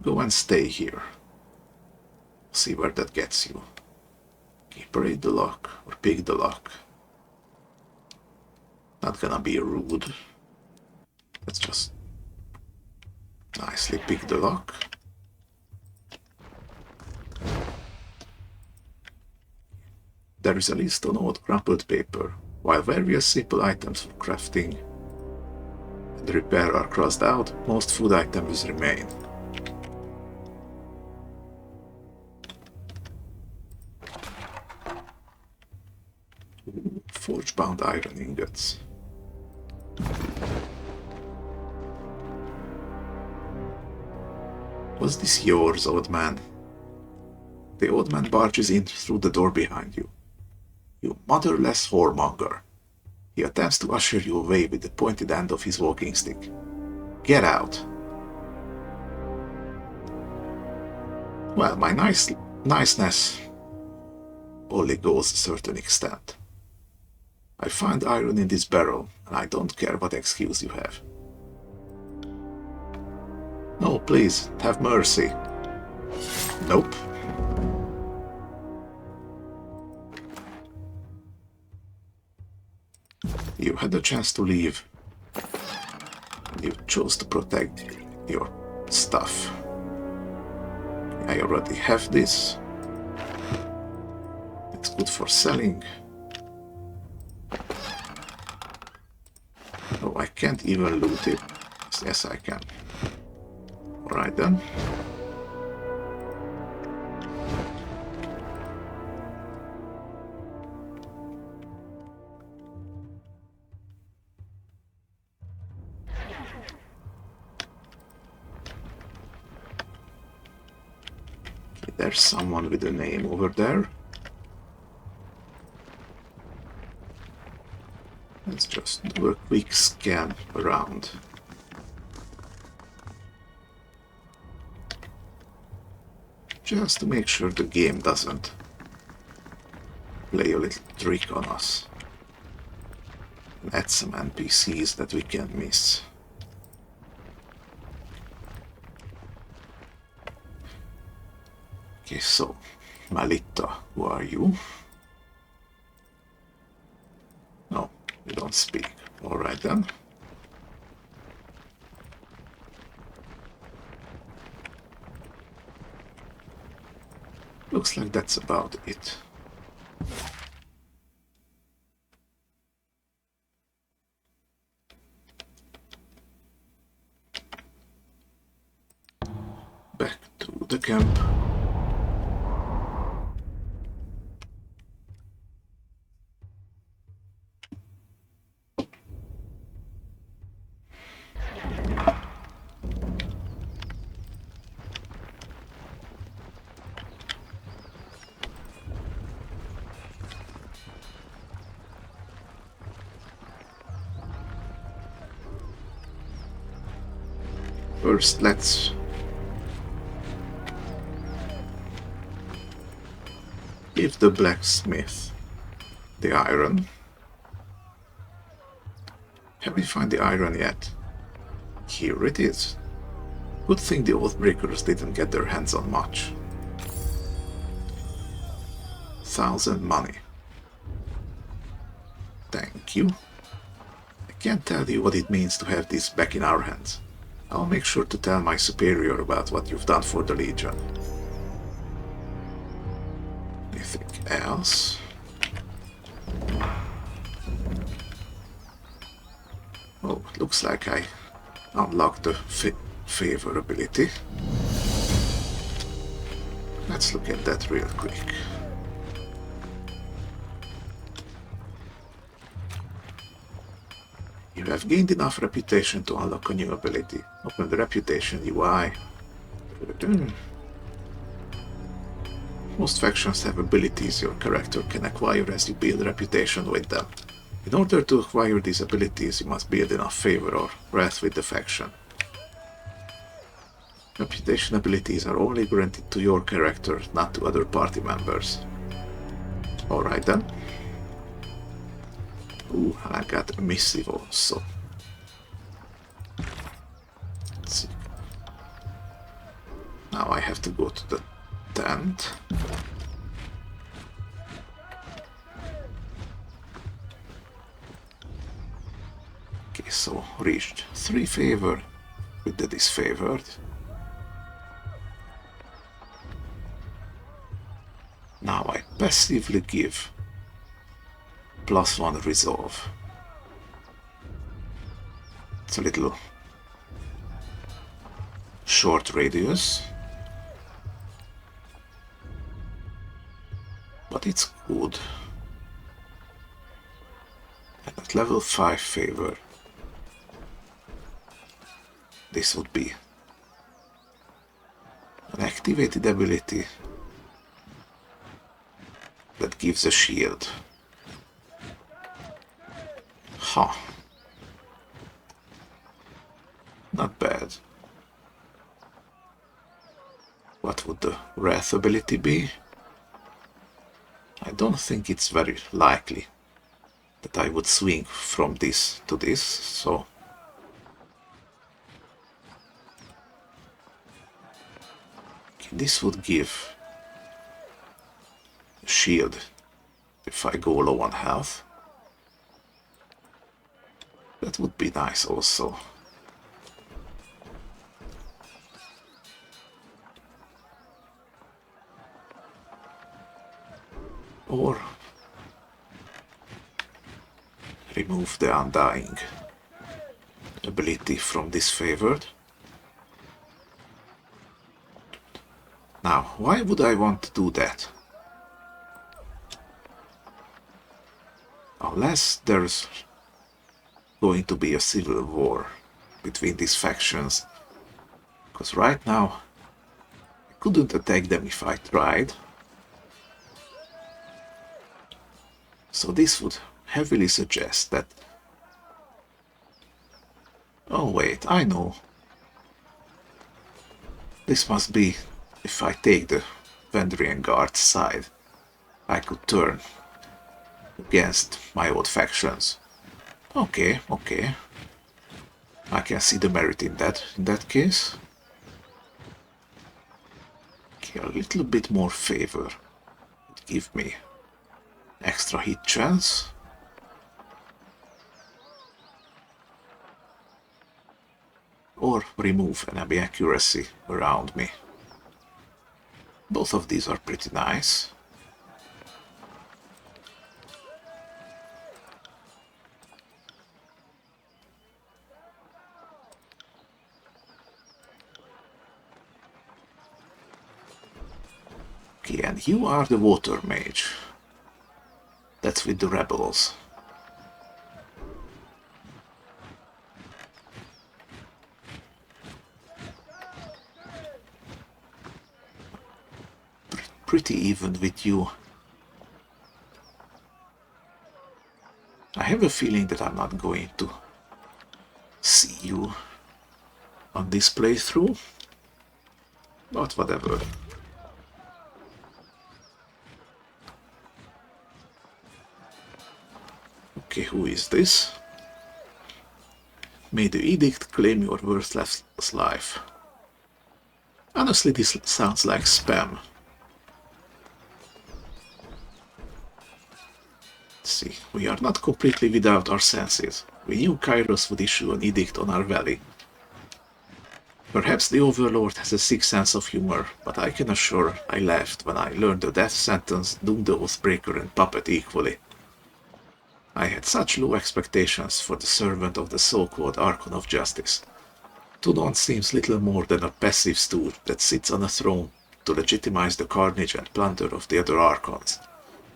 go and stay here. See where that gets you. Okay, break the lock or pick the lock. Not gonna be rude. Let's just nicely pick the lock. There is a list on old crumpled paper, while various simple items for crafting and repair are crossed out, most food items remain. Forge-bound iron ingots. Was this yours, old man? The old man barges in through the door behind you. You motherless whoremonger. He attempts to usher you away with the pointed end of his walking stick. Get out. Well, my niceness only goes a certain extent. I find iron in this barrel, and I don't care what excuse you have. No, please, have mercy. Nope. You had the chance to leave. You chose to protect your stuff. I already have this. It's good for selling. Oh, I can't even loot it. Yes, I can. Alright then. There's someone with a name over there. Let's just do a quick scan around. Just to make sure the game doesn't play a little trick on us. And add some NPCs that we can miss. Okay, so, Malita, who are you? No, you don't speak. Alright then. Looks like that's about it. Back to the camp. First, let's give the blacksmith the iron. Have we found the iron yet? Here it is. Good thing the Oathbreakers didn't get their hands on much. 1,000 money. Thank you. I can't tell you what it means to have this back in our hands. I'll make sure to tell my superior about what you've done for the Legion. Anything else? Oh, it looks like I unlocked the favor ability. Let's look at that real quick. You have gained enough reputation to unlock a new ability. Open the reputation UI. Most factions have abilities your character can acquire as you build reputation with them. In order to acquire these abilities, you must build enough favor or wrath with the faction. Reputation abilities are only granted to your character, not to other party members. Alright then. Ooh, I got a missive also. Let's see. Now I have to go to the tent. Okay, so reached 3 favor with the disfavored. Now I passively give +1 resolve. It's a little short radius, but it's good. And at level 5 favor, this would be an activated ability that gives a shield. Huh. Not bad. What would the Wrath ability be? I don't think it's very likely that I would swing from this to this, so... This would give a shield if I go low on health. That would be nice also. Or remove the Undying ability from disfavored. Now, why would I want to do that? Unless there's going to be a civil war between these factions, because right now I couldn't attack them if I tried. So this would heavily suggest that... Oh wait, I know. This must be if I take the Vendrian Guard's side. I could turn against my old factions. Okay, okay. I can see the merit in that case. Okay, a little bit more favor would give me extra hit chance. Or remove enemy accuracy around me. Both of these are pretty nice. Okay, and you are the water mage. That's with the rebels. Pretty even with you. I have a feeling that I'm not going to see you on this playthrough, but whatever. Okay, who is this? May the edict claim your worthless life. Honestly, this sounds like spam. Let's see, we are not completely without our senses. We knew Kyros would issue an edict on our valley. Perhaps the Overlord has a sick sense of humor, but I can assure I laughed when I learned the death sentence doomed the Oathbreaker and Puppet equally. I had such low expectations for the servant of the so-called Archon of Justice. Tudon seems little more than a passive stool that sits on a throne to legitimize the carnage and plunder of the other Archons.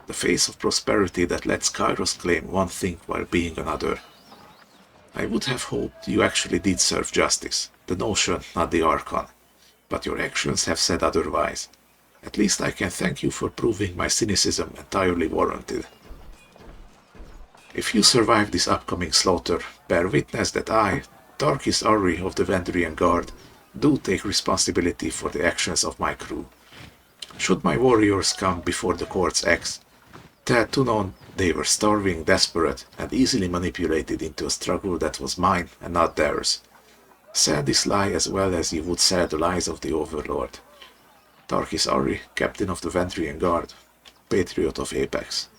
The face of prosperity that lets Kyros claim one thing while being another. I would have hoped you actually did serve justice, the notion, not the Archon, but your actions have said otherwise. At least I can thank you for proving my cynicism entirely warranted. If you survive this upcoming slaughter, bear witness that I, Darkest Arri of the Vendrian Guard, do take responsibility for the actions of my crew. Should my warriors come before the court's axe, tell Tunon they were starving, desperate, and easily manipulated into a struggle that was mine and not theirs. Sell this lie as well as you would sell the lies of the Overlord. Darkest Arri, Captain of the Vendrian Guard, Patriot of Apex.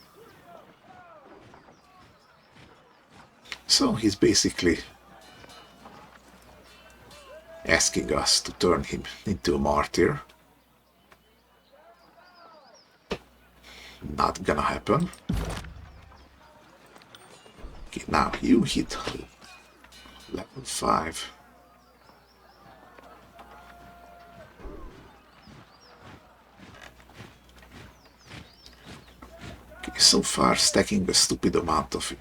So he's basically asking us to turn him into a martyr. Not gonna happen. Okay, now you hit level 5. Okay, so far stacking a stupid amount of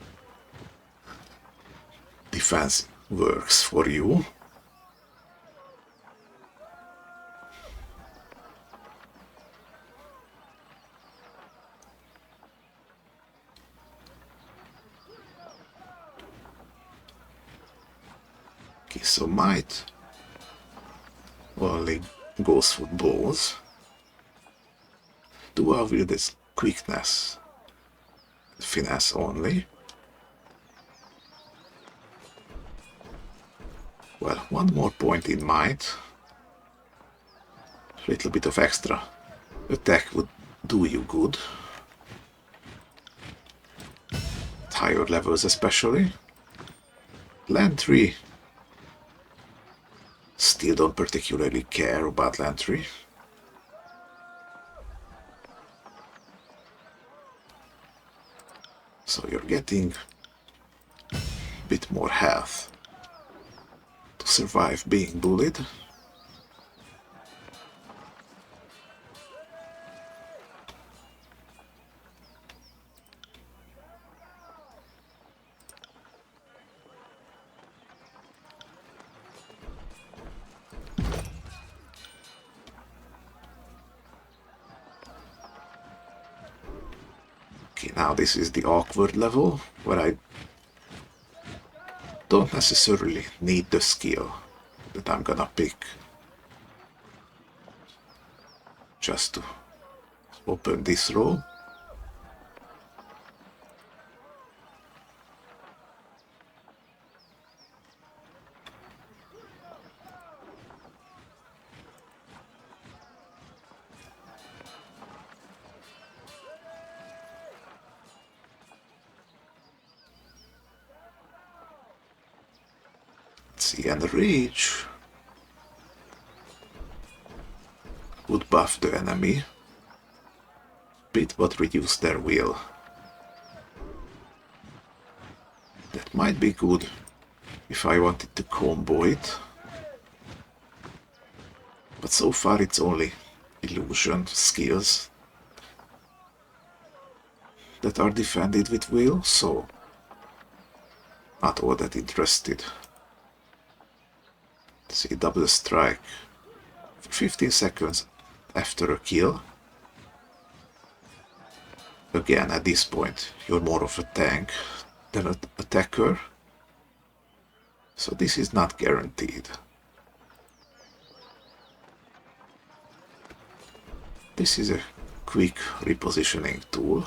defense works for you. Okay, so might only goes for balls. Dual wield is quickness, finesse only. Well, one more point in might. A little bit of extra attack would do you good. At higher levels especially. Lantry. Still don't particularly care about Lantry. So you're getting a bit more health to survive being bullied. Okay, now this is the awkward level, where I don't necessarily need the skill that I'm gonna pick just to open this row. See, and rage would buff the enemy bit but reduce their will. That might be good if I wanted to combo it, but so far it's only illusion skills that are defended with will, so not all that interested. See, double strike for 15 seconds after a kill. Again, at this point, you're more of a tank than an attacker, so this is not guaranteed. This is a quick repositioning tool.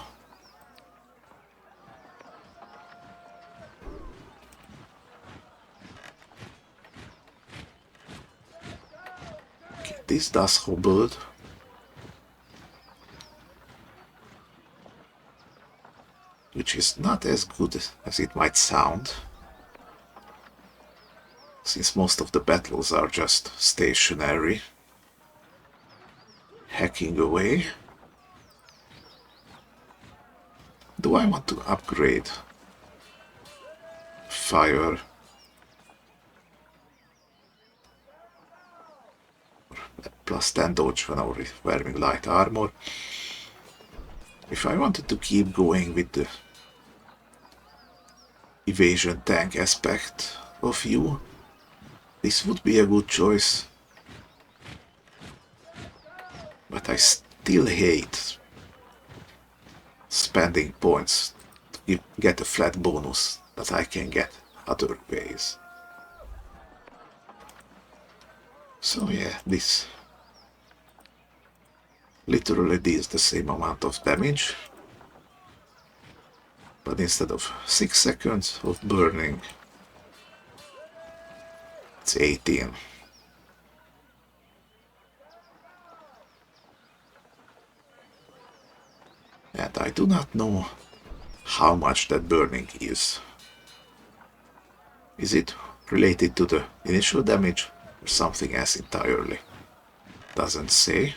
Okay, this does hobbled. Which is not as good as it might sound, since most of the battles are just stationary, hacking away. Do I want to upgrade fire? Plus 10 dodge when I'm wearing light armor. If I wanted to keep going with the evasion tank aspect of you, this would be a good choice. But I still hate spending points to get a flat bonus that I can get other ways. So yeah, this literally deals the same amount of damage, but instead of 6 seconds of burning, it's 18. And I do not know how much that burning is. Is it related to the initial damage or something else entirely? Doesn't say.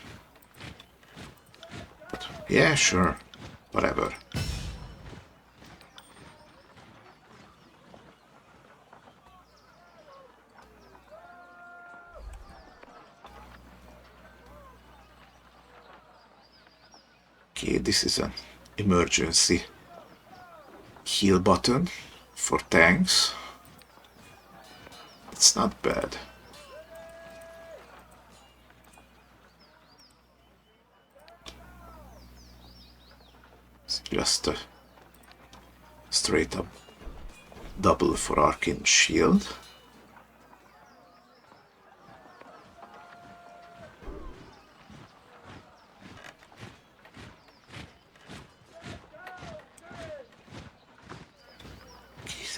But yeah, sure, whatever. Okay, this is an emergency heal button for tanks. It's not bad. It's just a straight up double for Arcane Shield.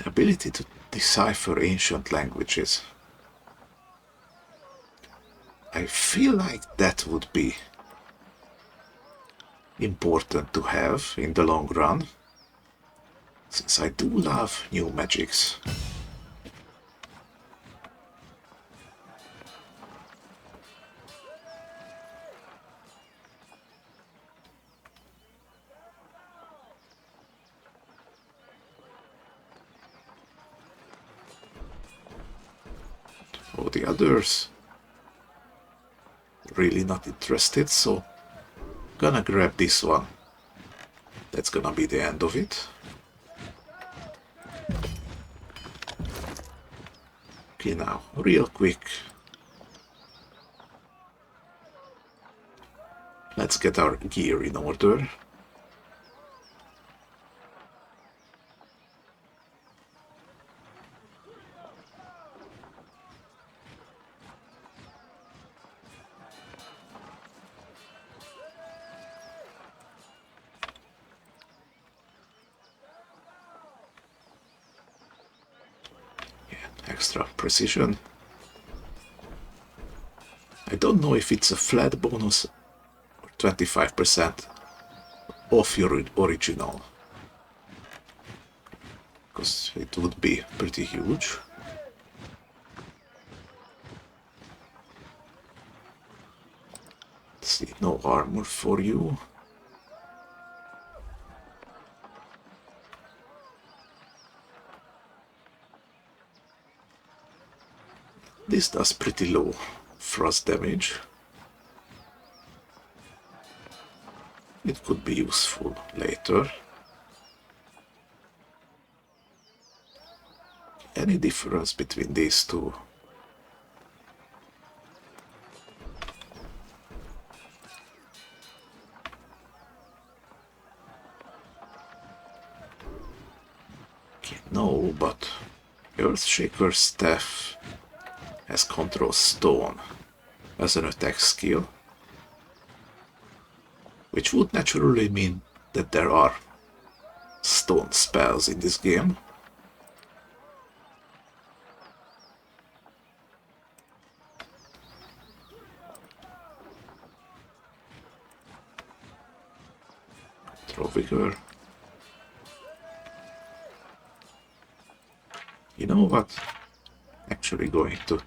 Ability to decipher ancient languages. I feel like that would be important to have in the long run, since I do love new magics. Oh, the others really not interested, so gonna grab this one. That's gonna be the end of it. Okay, now, real quick, let's get our gear in order. extra precision. I don't know if it's a flat bonus or 25% off your original, because it would be pretty huge. Let's see, no armor for you. This does pretty low frost damage. It could be useful later. Any difference between these two? Okay, no, but Earthshaker's staff has control stone as an attack skill, which would naturally mean that there are stone spells in this game. Control vigor. You know what? Actually going to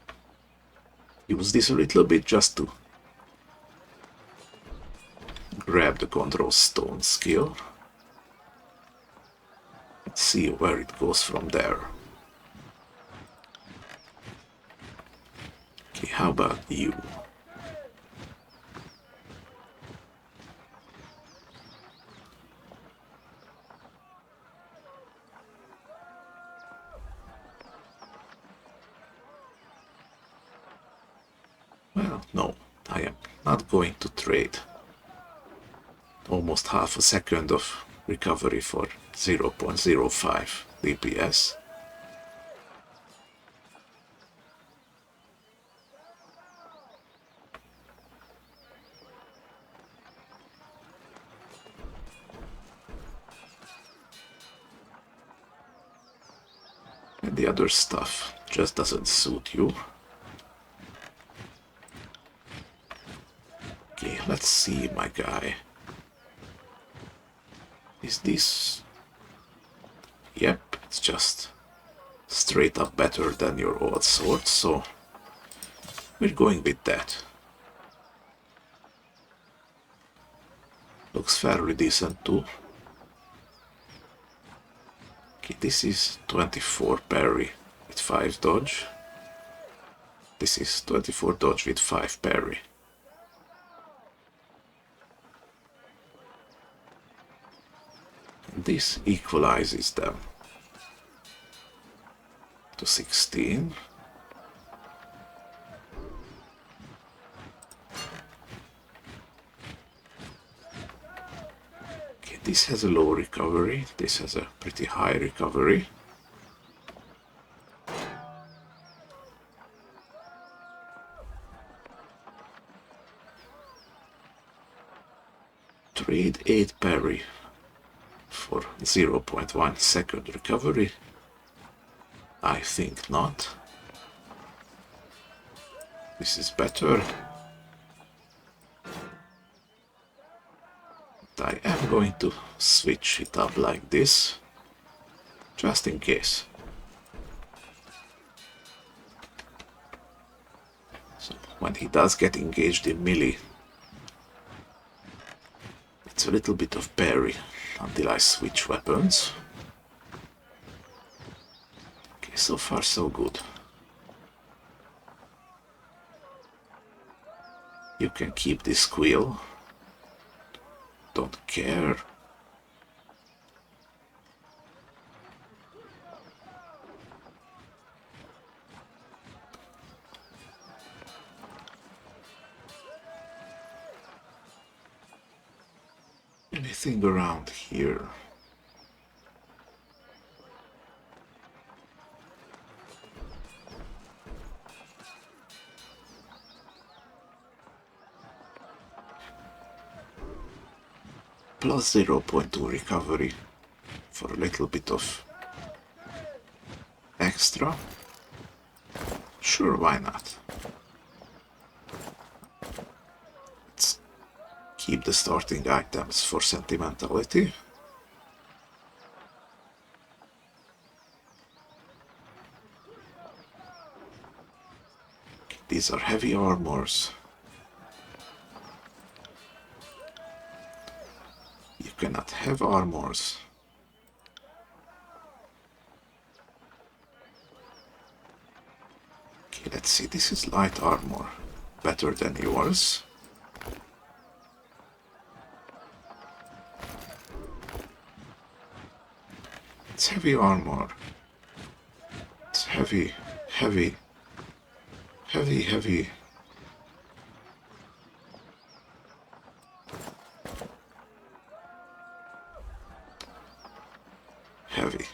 use this a little bit just to grab the control stone skill. Let's see where it goes from there. Okay, how about you? Well, no, I am not going to trade almost half a second of recovery for 0.05 DPS. And the other stuff just doesn't suit you. Okay, let's see, my guy. Is this... Yep, it's just straight up better than your old sword, so we're going with that. Looks fairly decent too. Okay, this is 24 parry with 5 dodge. This is 24 dodge with 5 parry. This equalizes them to 16. Okay, this has a low recovery, this has a pretty high recovery. Trade 8 parry for 0.1 second recovery? I think not. This is better. But I am going to switch it up like this, just in case. So when he does get engaged in melee, it's a little bit of parry until I switch weapons. Okay, so far so good. You can keep this squeal. Don't care. Anything around here? Plus 0.2 recovery for a little bit of extra. Sure, why not? Let's keep the starting items for sentimentality. These are heavy armors. You cannot have armors. Okay, let's see. This is light armor. Better than yours. It's heavy armor. It's heavy, heavy, heavy, heavy. Heavy.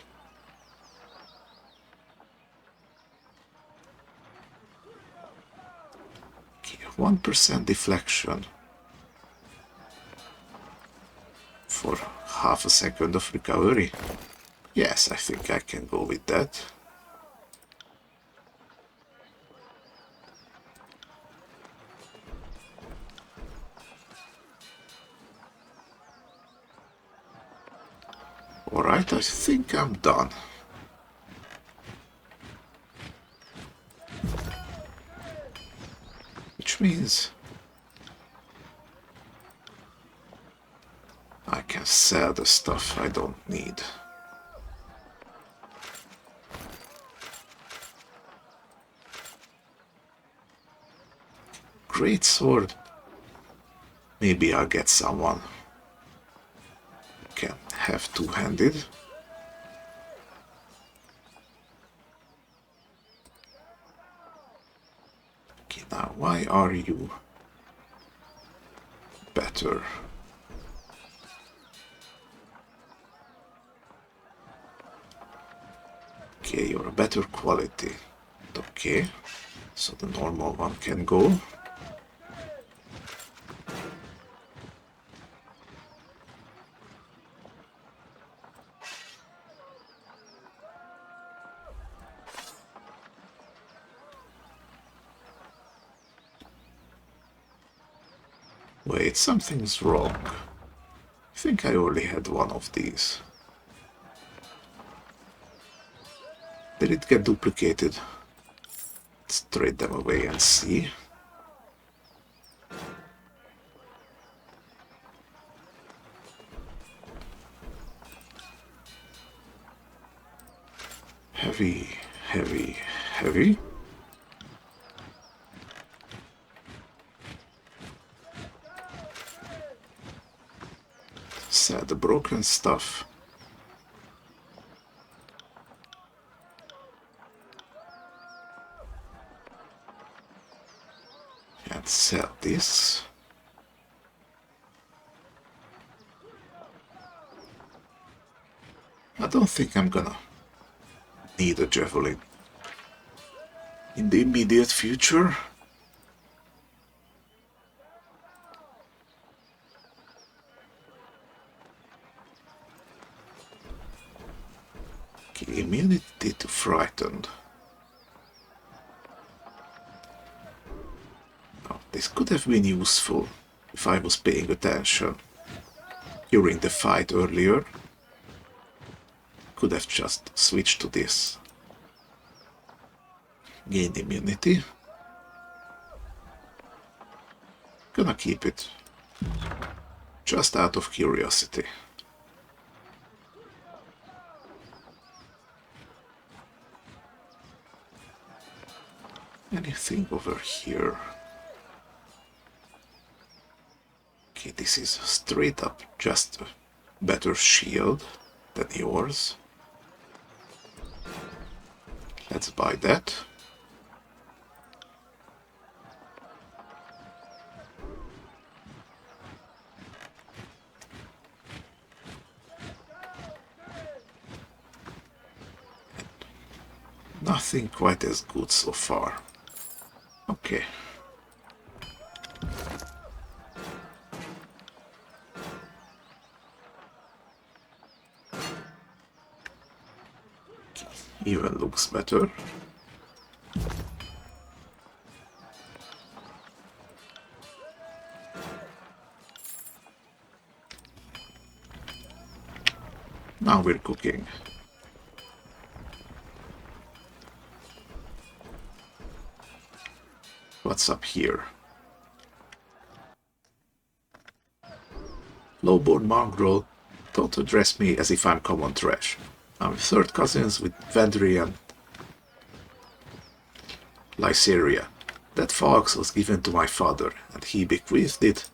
Okay, 1% deflection for half a second of recovery. Yes, I think I can go with that. Alright, I think I'm done. Which means I can sell the stuff I don't need. Great sword. Maybe I'll get someone who can have two-handed. Okay, now why are you better? Okay, you're a better quality. Okay, so the normal one can go. Wait, something's wrong. I think I only had one of these. Did it get duplicated? Let's trade them away and see. Heavy, heavy, heavy. Sell the broken stuff. And sell this. I don't think I'm gonna need a javelin in the immediate future. Okay, immunity to frightened. Now, this could have been useful if I was paying attention during the fight earlier. Could have just switched to this. Gain immunity. Gonna keep it. Just out of curiosity. Anything over here? Okay, this is straight up just a better shield than yours. Let's buy that. Nothing quite as good so far. Okay. Even looks better. Now we're cooking. What's up here? Lowborn mongrel, don't address me as if I'm common trash. I'm third cousins with Vendry and Lyceria. That fox was given to my father, and he bequeathed it.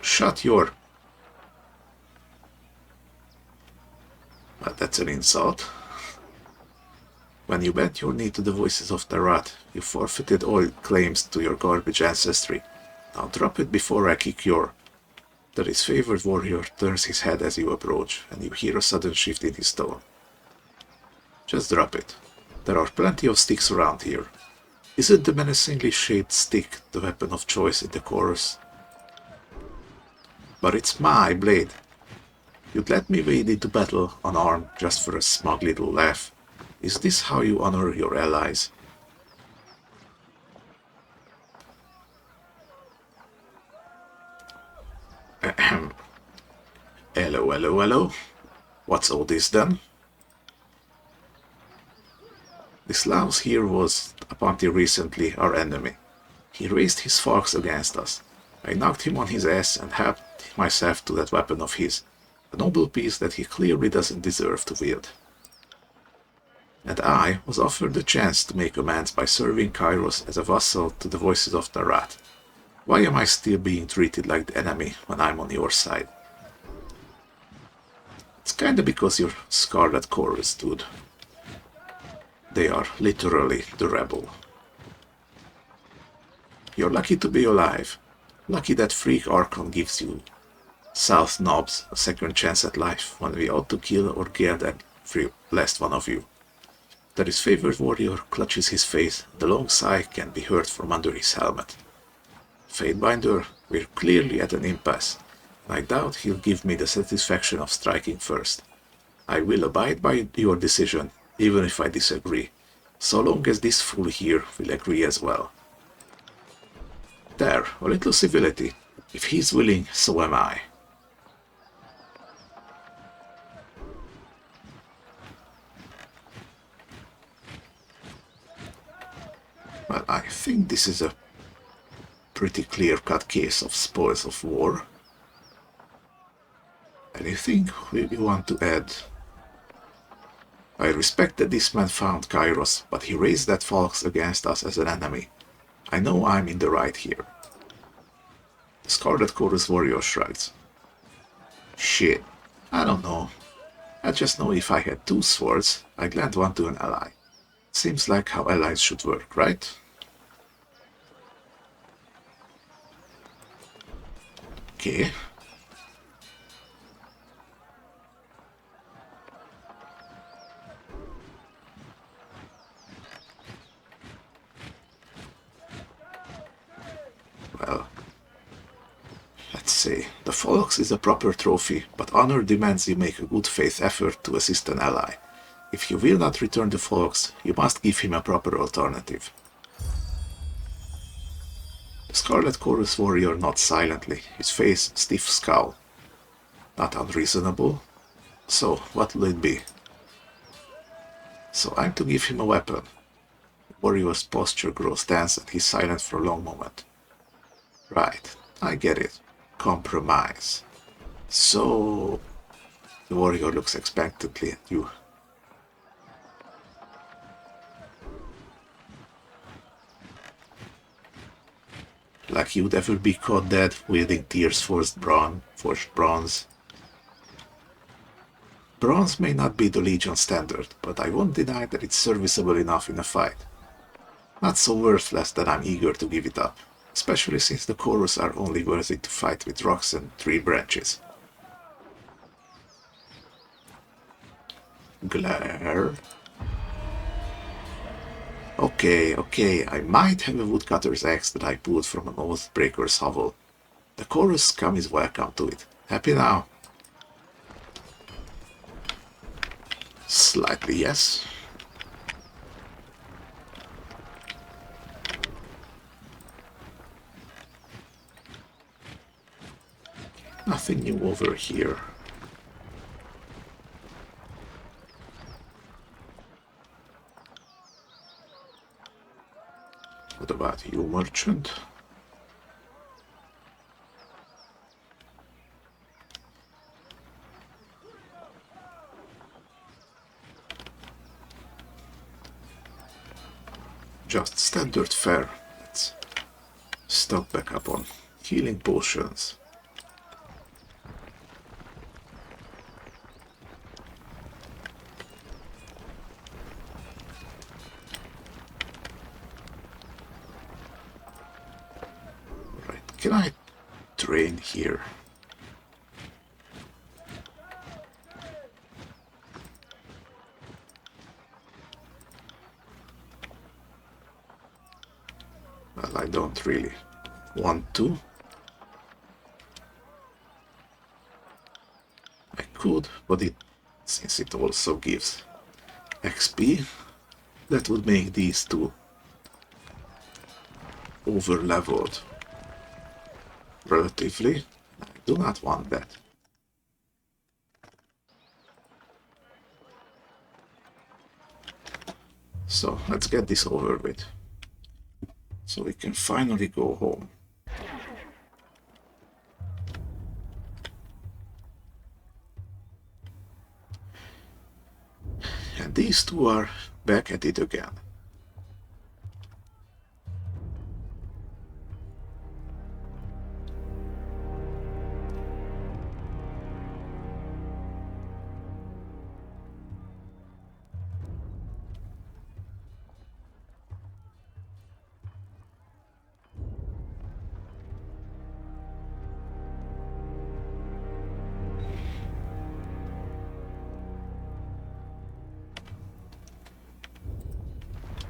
Shut your... Well, that's an insult. When you bent your knee to the voices of the rat, you forfeited all claims to your garbage ancestry. Now drop it before I kick your... The disfavored warrior turns his head as you approach, and you hear a sudden shift in his tone. Just drop it. There are plenty of sticks around here. Isn't the menacingly shaped stick the weapon of choice in the chorus? But it's my blade. You'd let me wade into battle unarmed just for a smug little laugh. Is this how you honor your allies? Ahem. Hello, hello, hello. What's all this then? This louse here was, up until recently, our enemy. He raised his fox against us. I knocked him on his ass and helped myself to that weapon of his, a noble piece that he clearly doesn't deserve to wield. And I was offered the chance to make amends by serving Kyros as a vassal to the voices of the rat. Why am I still being treated like the enemy when I'm on your side? It's kinda because you're Scarlet Chorus, dude. They are literally the rebel. You're lucky to be alive. Lucky that freak Archon gives you, South Knobs, a second chance at life when we ought to kill or get every last one of you. The disfavored warrior clutches his face. The long sigh can be heard from under his helmet. Fatebinder, we're clearly at an impasse, and I doubt he'll give me the satisfaction of striking first. I will abide by your decision, even if I disagree, so long as this fool here will agree as well. There, a little civility. If he's willing, so am I. Well, I think this is a pretty clear-cut case of spoils of war. Anything we want to add? I respect that this man found Kyros, but he raised that fox against us as an enemy. I know I'm in the right here. The Scarlet Chorus warrior shrugs. Shit, I don't know. I just know if I had two swords, I'd lend one to an ally. Seems like how allies should work, right? Okay. Well, let's see. The Fox is a proper trophy, but honor demands you make a good faith effort to assist an ally. If you will not return the Fox, you must give him a proper alternative. The Scarlet Chorus warrior nods silently, his face stiff scowl. Not unreasonable. So, what will it be? So I'm to give him a weapon. The warrior's posture grows tense and he's silent for a long moment. Right, I get it. Compromise. So... The warrior looks expectantly at you. Like you'd ever be caught dead wielding Tyr's forged bronze. Bronze may not be the Legion standard, but I won't deny that it's serviceable enough in a fight. Not so worthless that I'm eager to give it up, especially since the Chorus are only worthy to fight with rocks and tree branches. Glare. Okay, I might have a woodcutter's axe that I pulled from an Oathbreaker's hovel. The Chorus scum is welcome to it. Happy now? Slightly, yes. Nothing new over here. What about you, merchant? Just standard fare. Let's stock back up on healing potions. Right, can I train here? Well, I don't really want to. I could, but since it also gives XP, that would make these two over-leveled relatively. I do not want that. So let's get this over with, so we can finally go home. And these two are back at it again.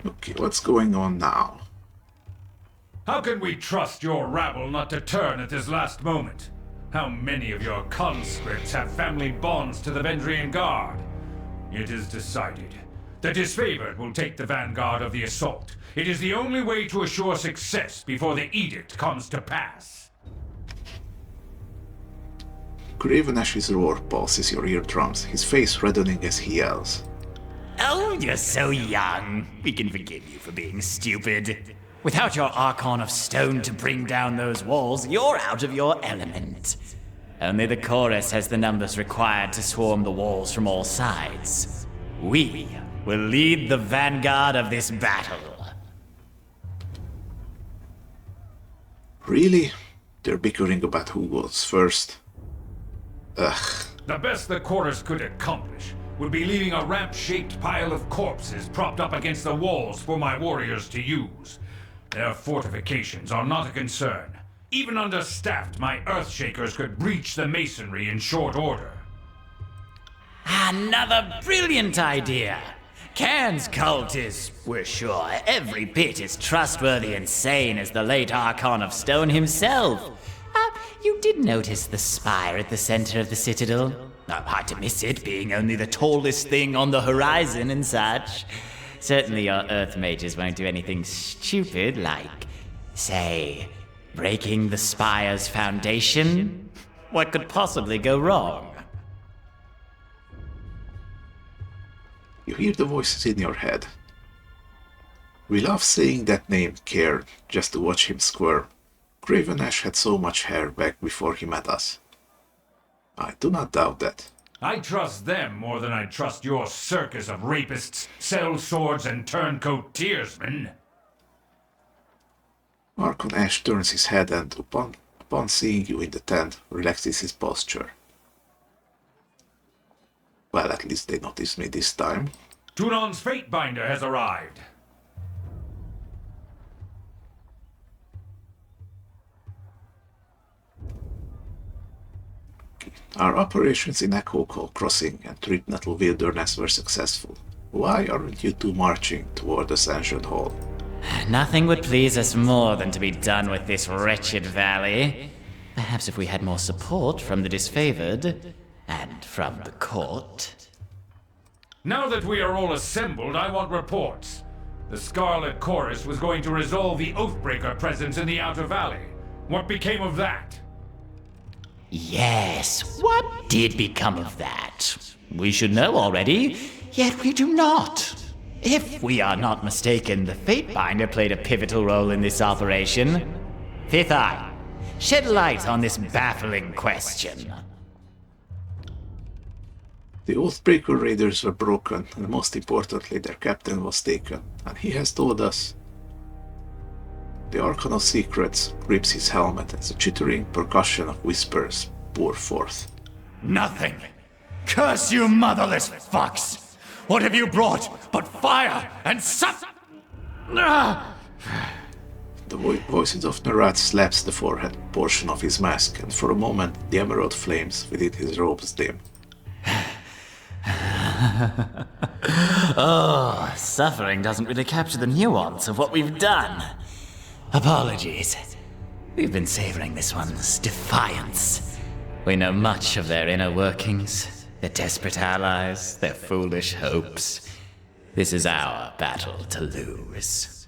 Okay, what's going on now? How can we trust your rabble not to turn at this last moment? How many of your conscripts have family bonds to the Vendrian Guard? It is decided. The disfavored will take the vanguard of the assault. It is the only way to assure success before the edict comes to pass. Gravenash's roar pulses your eardrums, his face reddening as he yells. Oh, you're so young. We can forgive you for being stupid. Without your Archon of stone to bring down those walls, you're out of your element. Only the chorus has the numbers required to swarm the walls from all sides. We will lead the vanguard of this battle. Really? They're bickering about who goes first. Ugh. The best the chorus could accomplish would be leaving a ramp-shaped pile of corpses propped up against the walls for my warriors to use. Their fortifications are not a concern. Even understaffed, my Earthshakers could breach the masonry in short order. Another brilliant idea. Cairn's cult is, we're sure, every bit as trustworthy and sane as the late Archon of Stone himself. You did notice the spire at the center of the citadel? Hard to miss it, being only the tallest thing on the horizon and such. Certainly your Earth mages won't do anything stupid like, say, breaking the spire's foundation? What could possibly go wrong? You hear the voices in your head. We love saying that name, Cairn, just to watch him squirm. Gravanash had so much hair back before he met us. I do not doubt that. I trust them more than I trust your circus of rapists, sellswords, and turncoat tearsmen. Archon Ash turns his head and, upon seeing you in the tent, relaxes his posture. Well, at least they noticed me this time. Tunon's Fatebinder has arrived. Our operations in Echo Crossing and Tridnettle Wilderness were successful. Why aren't you two marching toward Ascension Hall? Nothing would please us more than to be done with this wretched valley. Perhaps if we had more support from the disfavored, and from the court. Now that we are all assembled, I want reports. The Scarlet Chorus was going to resolve the Oathbreaker presence in the Outer Valley. What became of that? Yes, what did become of that? We should know already, yet we do not. If we are not mistaken, the Fatebinder played a pivotal role in this operation. Fifth Eye, shed light on this baffling question. The Oathbreaker raiders were broken, and most importantly, their captain was taken, and he has told us. The Archon of Secrets grips his helmet as a chittering percussion of whispers pour forth. Nothing. Curse you, motherless fucks! What have you brought but fire and The voices of Narat slaps the forehead portion of his mask, and for a moment the emerald flames within his robes dim. Oh, suffering doesn't really capture the nuance of what we've done. Apologies. We've been savoring this one's defiance. We know much of their inner workings, their desperate allies, their foolish hopes. This is our battle to lose.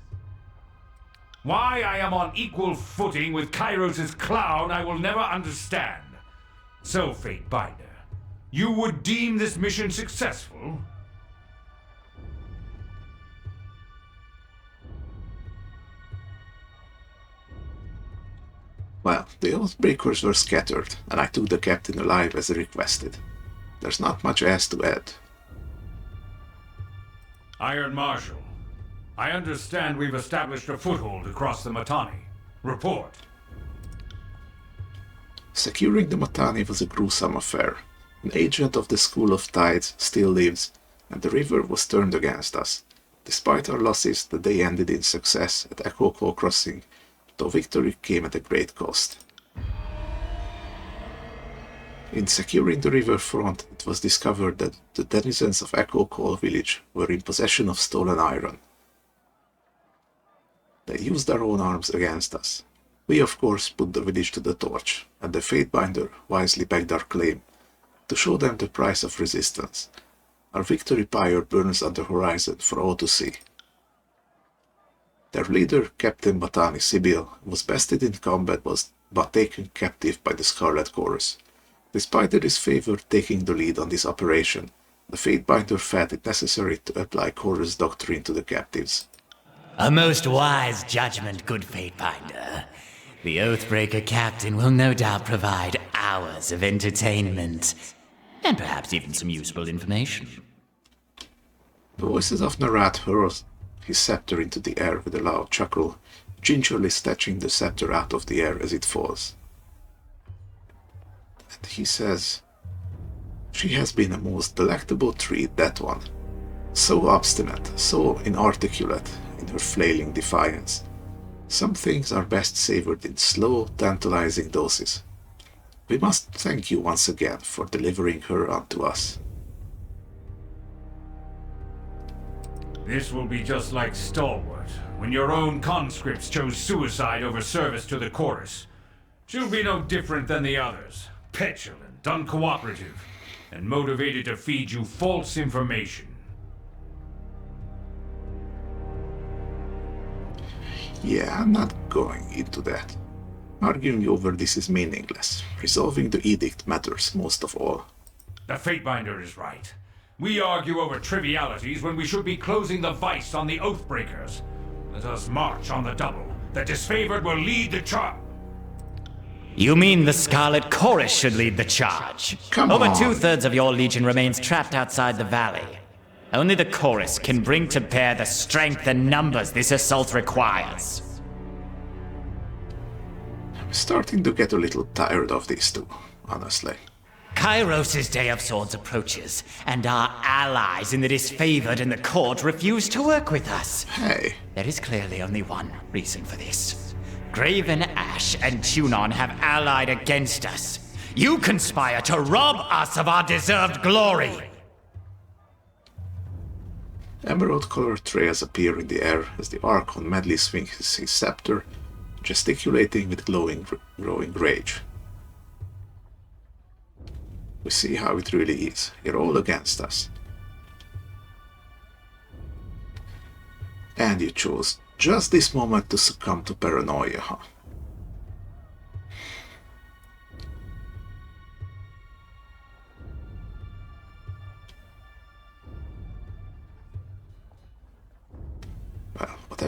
Why I am on equal footing with Kyros' clown, I will never understand. So, Fatebinder, you would deem this mission successful? Well, the Oathbreakers were scattered, and I took the captain alive as requested. There's not much else to add. Iron Marshal, I understand we've established a foothold across the Matani. Report. Securing the Matani was a gruesome affair. An agent of the School of Tides still lives, and the river was turned against us. Despite our losses, the day ended in success at Echo Call Crossing, though victory came at a great cost. In securing the riverfront, it was discovered that the denizens of Echo Call village were in possession of stolen iron. They used their own arms against us. We of course put the village to the torch, and the Fatebinder wisely backed our claim, to show them the price of resistance. Our victory pyre burns on the horizon for all to see. Their leader, Captain Batani Sibyl, was bested in combat but taken captive by the Scarlet Chorus. Despite the disfavor taking the lead on this operation, the Fatebinder felt it necessary to apply Chorus doctrine to the captives. A most wise judgment, good Fatebinder. The Oathbreaker captain will no doubt provide hours of entertainment, and perhaps even some useful information. The voices of Narat hurled his scepter into the air with a loud chuckle, gingerly snatching the scepter out of the air as it falls. And he says, "She has been a most delectable treat, that one. So obstinate, so inarticulate in her flailing defiance. Some things are best savored in slow, tantalizing doses. We must thank you once again for delivering her unto us." This will be just like Stalwart, when your own conscripts chose suicide over service to the chorus. She'll be no different than the others, petulant, uncooperative, and motivated to feed you false information. Yeah, I'm not going into that. Arguing over this is meaningless. Resolving the edict matters most of all. The Fatebinder is right. We argue over trivialities when we should be closing the vice on the Oathbreakers. Let us march on the double. The disfavored will lead the charge. You mean the Scarlet Chorus should lead the charge? Come Over on. 2/3 of your legion remains trapped outside the valley. Only the Chorus can bring to bear the strength and numbers this assault requires. I'm starting to get a little tired of these two, honestly. Kyros' Day of Swords approaches, and our allies in the disfavored in the court refuse to work with us. Hey, There is clearly only one reason for this. Graven Ash and Tunon have allied against us. You conspire to rob us of our deserved glory! emerald-colored trails appear in the air as the Archon madly swings his scepter, gesticulating with growing rage. We see how it really is. You're all against us. And you chose just this moment to succumb to paranoia, huh?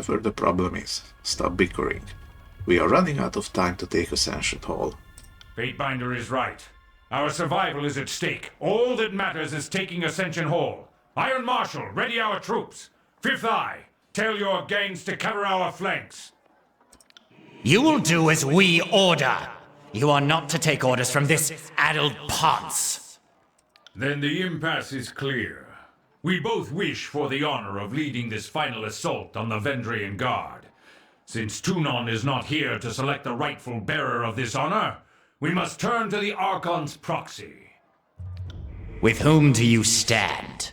Whatever the problem is, stop bickering. We are running out of time to take Ascension Hall. Fatebinder is right. Our survival is at stake. All that matters is taking Ascension Hall. Iron Marshal, ready our troops. Fifth Eye, tell your gangs to cover our flanks. You will do as we order. You are not to take orders from this addled ponce. Then the impasse is clear. We both wish for the honor of leading this final assault on the Vendrian Guard. Since Tunon is not here to select the rightful bearer of this honor, we must turn to the Archons' proxy. With whom do you stand?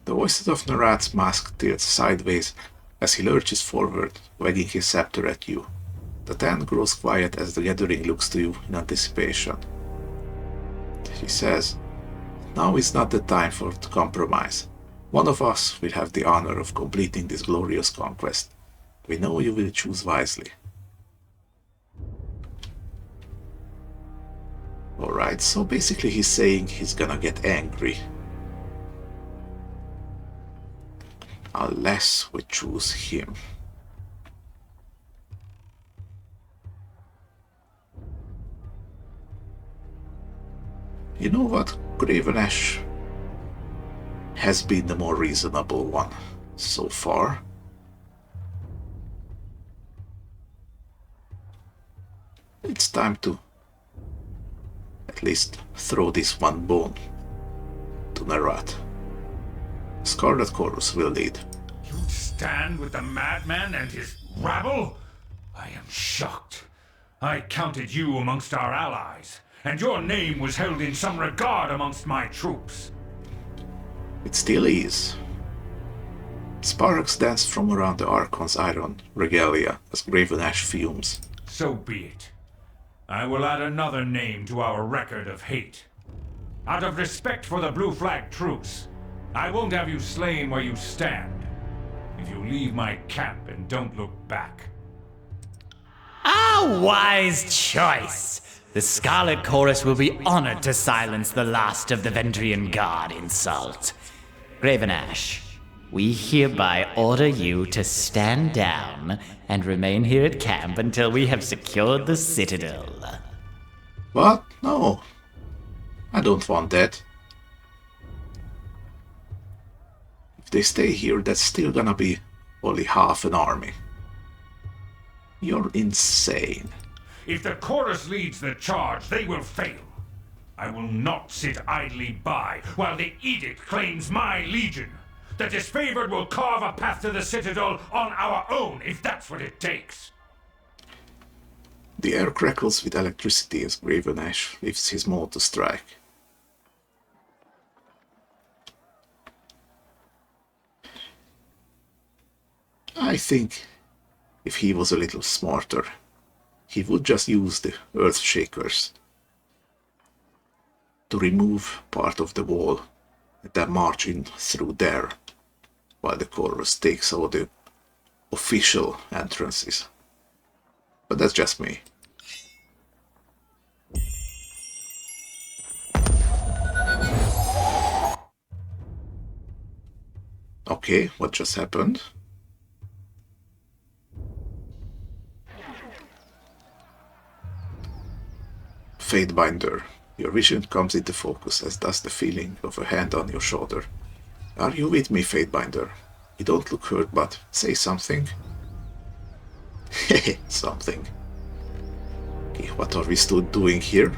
The voice of Narat's mask tilts sideways as he lurches forward, wagging his scepter at you. The tent grows quiet as the gathering looks to you in anticipation. He says, "Now is not the time for to compromise. One of us will have the honor of completing this glorious conquest. We know you will choose wisely." Alright, so basically he's saying he's gonna get angry. Unless we choose him. You know what? Gravenash has been the more reasonable one so far. It's time to at least throw this one bone to Narat. Scarlet Chorus will lead. You stand with the madman and his rabble? I am shocked. I counted you amongst our allies, and your name was held in some regard amongst my troops. It still is. Sparks dance from around the Archon's iron regalia as Gravenash fumes. So be it. I will add another name to our record of hate. Out of respect for the Blue Flag troops, I won't have you slain where you stand. If you leave my camp and don't look back. A wise choice. The Scarlet Chorus will be honored to silence the last of the Vendrian Guard insult. Gravenash, we hereby order you to stand down and remain here at camp until we have secured the Citadel. What? No. I don't want that. If they stay here, that's still gonna be only half an army. You're insane. If the chorus leads the charge, they will fail. I will not sit idly by while the edict claims my legion. The disfavored will carve a path to the Citadel on our own, if that's what it takes. The air crackles with electricity as Gravenash lifts his maul to strike. I think if he was a little smarter, he would just use the Earthshakers to remove part of the wall and then march in through there while the chorus takes all the official entrances. But that's just me. Okay, what just happened? Fatebinder. Your vision comes into focus, as does the feeling of a hand on your shoulder. Are you with me, Fatebinder? You don't look hurt, but say something. Hehe, something. Okay, what are we still doing here?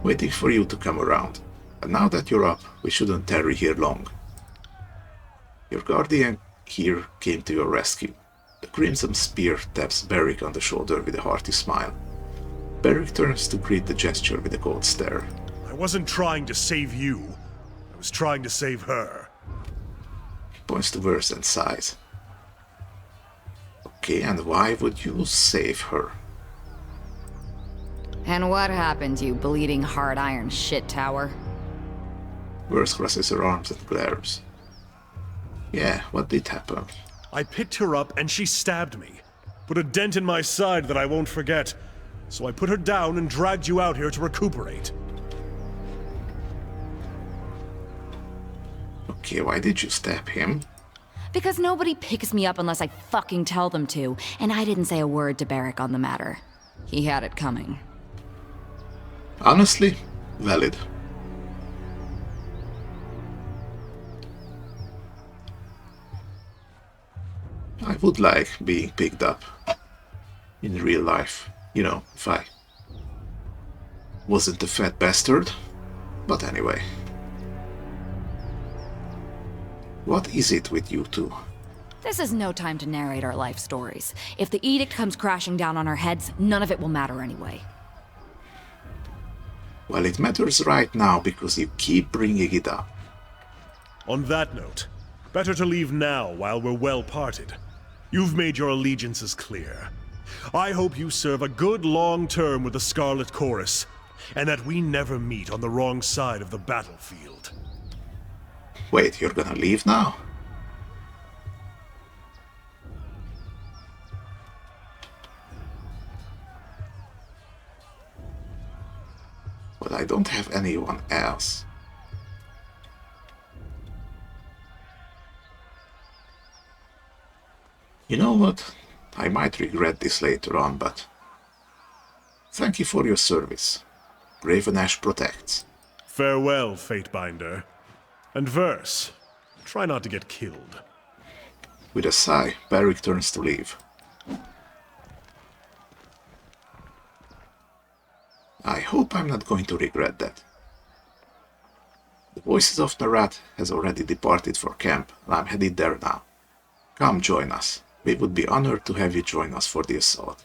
Waiting for you to come around. And now that you're up, we shouldn't tarry here long. Your guardian here came to your rescue. The crimson spear taps Beric on the shoulder with a hearty smile. Beric turns to greet the gesture with a cold stare. I wasn't trying to save you. I was trying to save her. He points to Verse and sighs. Okay, and why would you save her? And what happened, you bleeding hard iron shit tower? Verse crosses her arms and glares. Yeah, what did happen? I picked her up and she stabbed me. Put a dent in my side that I won't forget. So I put her down and dragged you out here to recuperate. Okay, why did you stab him? Because nobody picks me up unless I fucking tell them to, and I didn't say a word to Barrick on the matter. He had it coming. Honestly, valid. I would like being picked up in real life, you know, if I wasn't a fat bastard. But anyway. What is it with you two? This is no time to narrate our life stories. If the edict comes crashing down on our heads, none of it will matter anyway. Well, it matters right now because you keep bringing it up. On that note, better to leave now while we're well parted. You've made your allegiances clear. I hope you serve a good long term with the Scarlet Chorus, and that we never meet on the wrong side of the battlefield. Wait, you're gonna leave now? But I don't have anyone else. You know what? I might regret this later on, but thank you for your service. Raven Ash protects. Farewell, Fatebinder. And Verse, try not to get killed. With a sigh, Barrick turns to leave. I hope I'm not going to regret that. The Voices of Narat has already departed for camp, and I'm headed there now. Come join us. We would be honored to have you join us for the assault.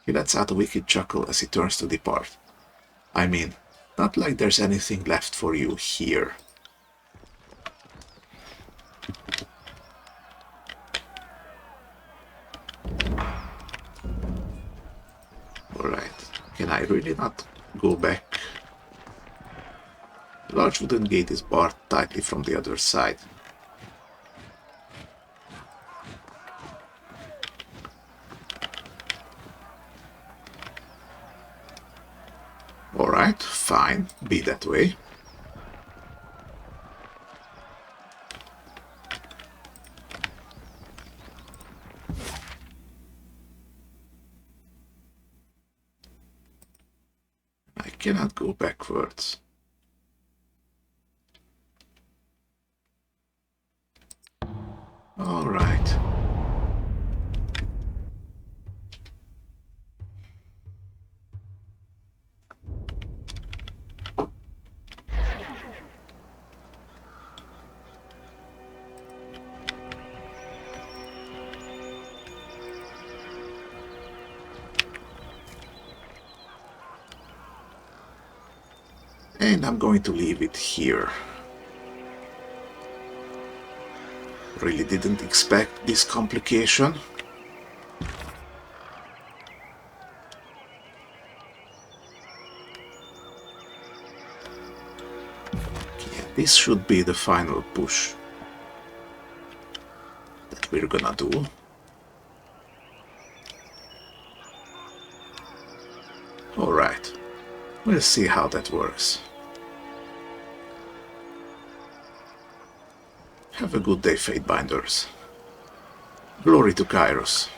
He lets out a wicked chuckle as he turns to depart. I mean, not like there's anything left for you here. Alright, can I really not go back? The large wooden gate is barred tightly from the other side. Alright, fine, be that way. I cannot go backwards. Alright. And I'm going to leave it here. Really didn't expect this complication. Okay, this should be the final push that we're gonna do. Alright, we'll see how that works. Have a good day, Fatebinders. Glory to Kyros.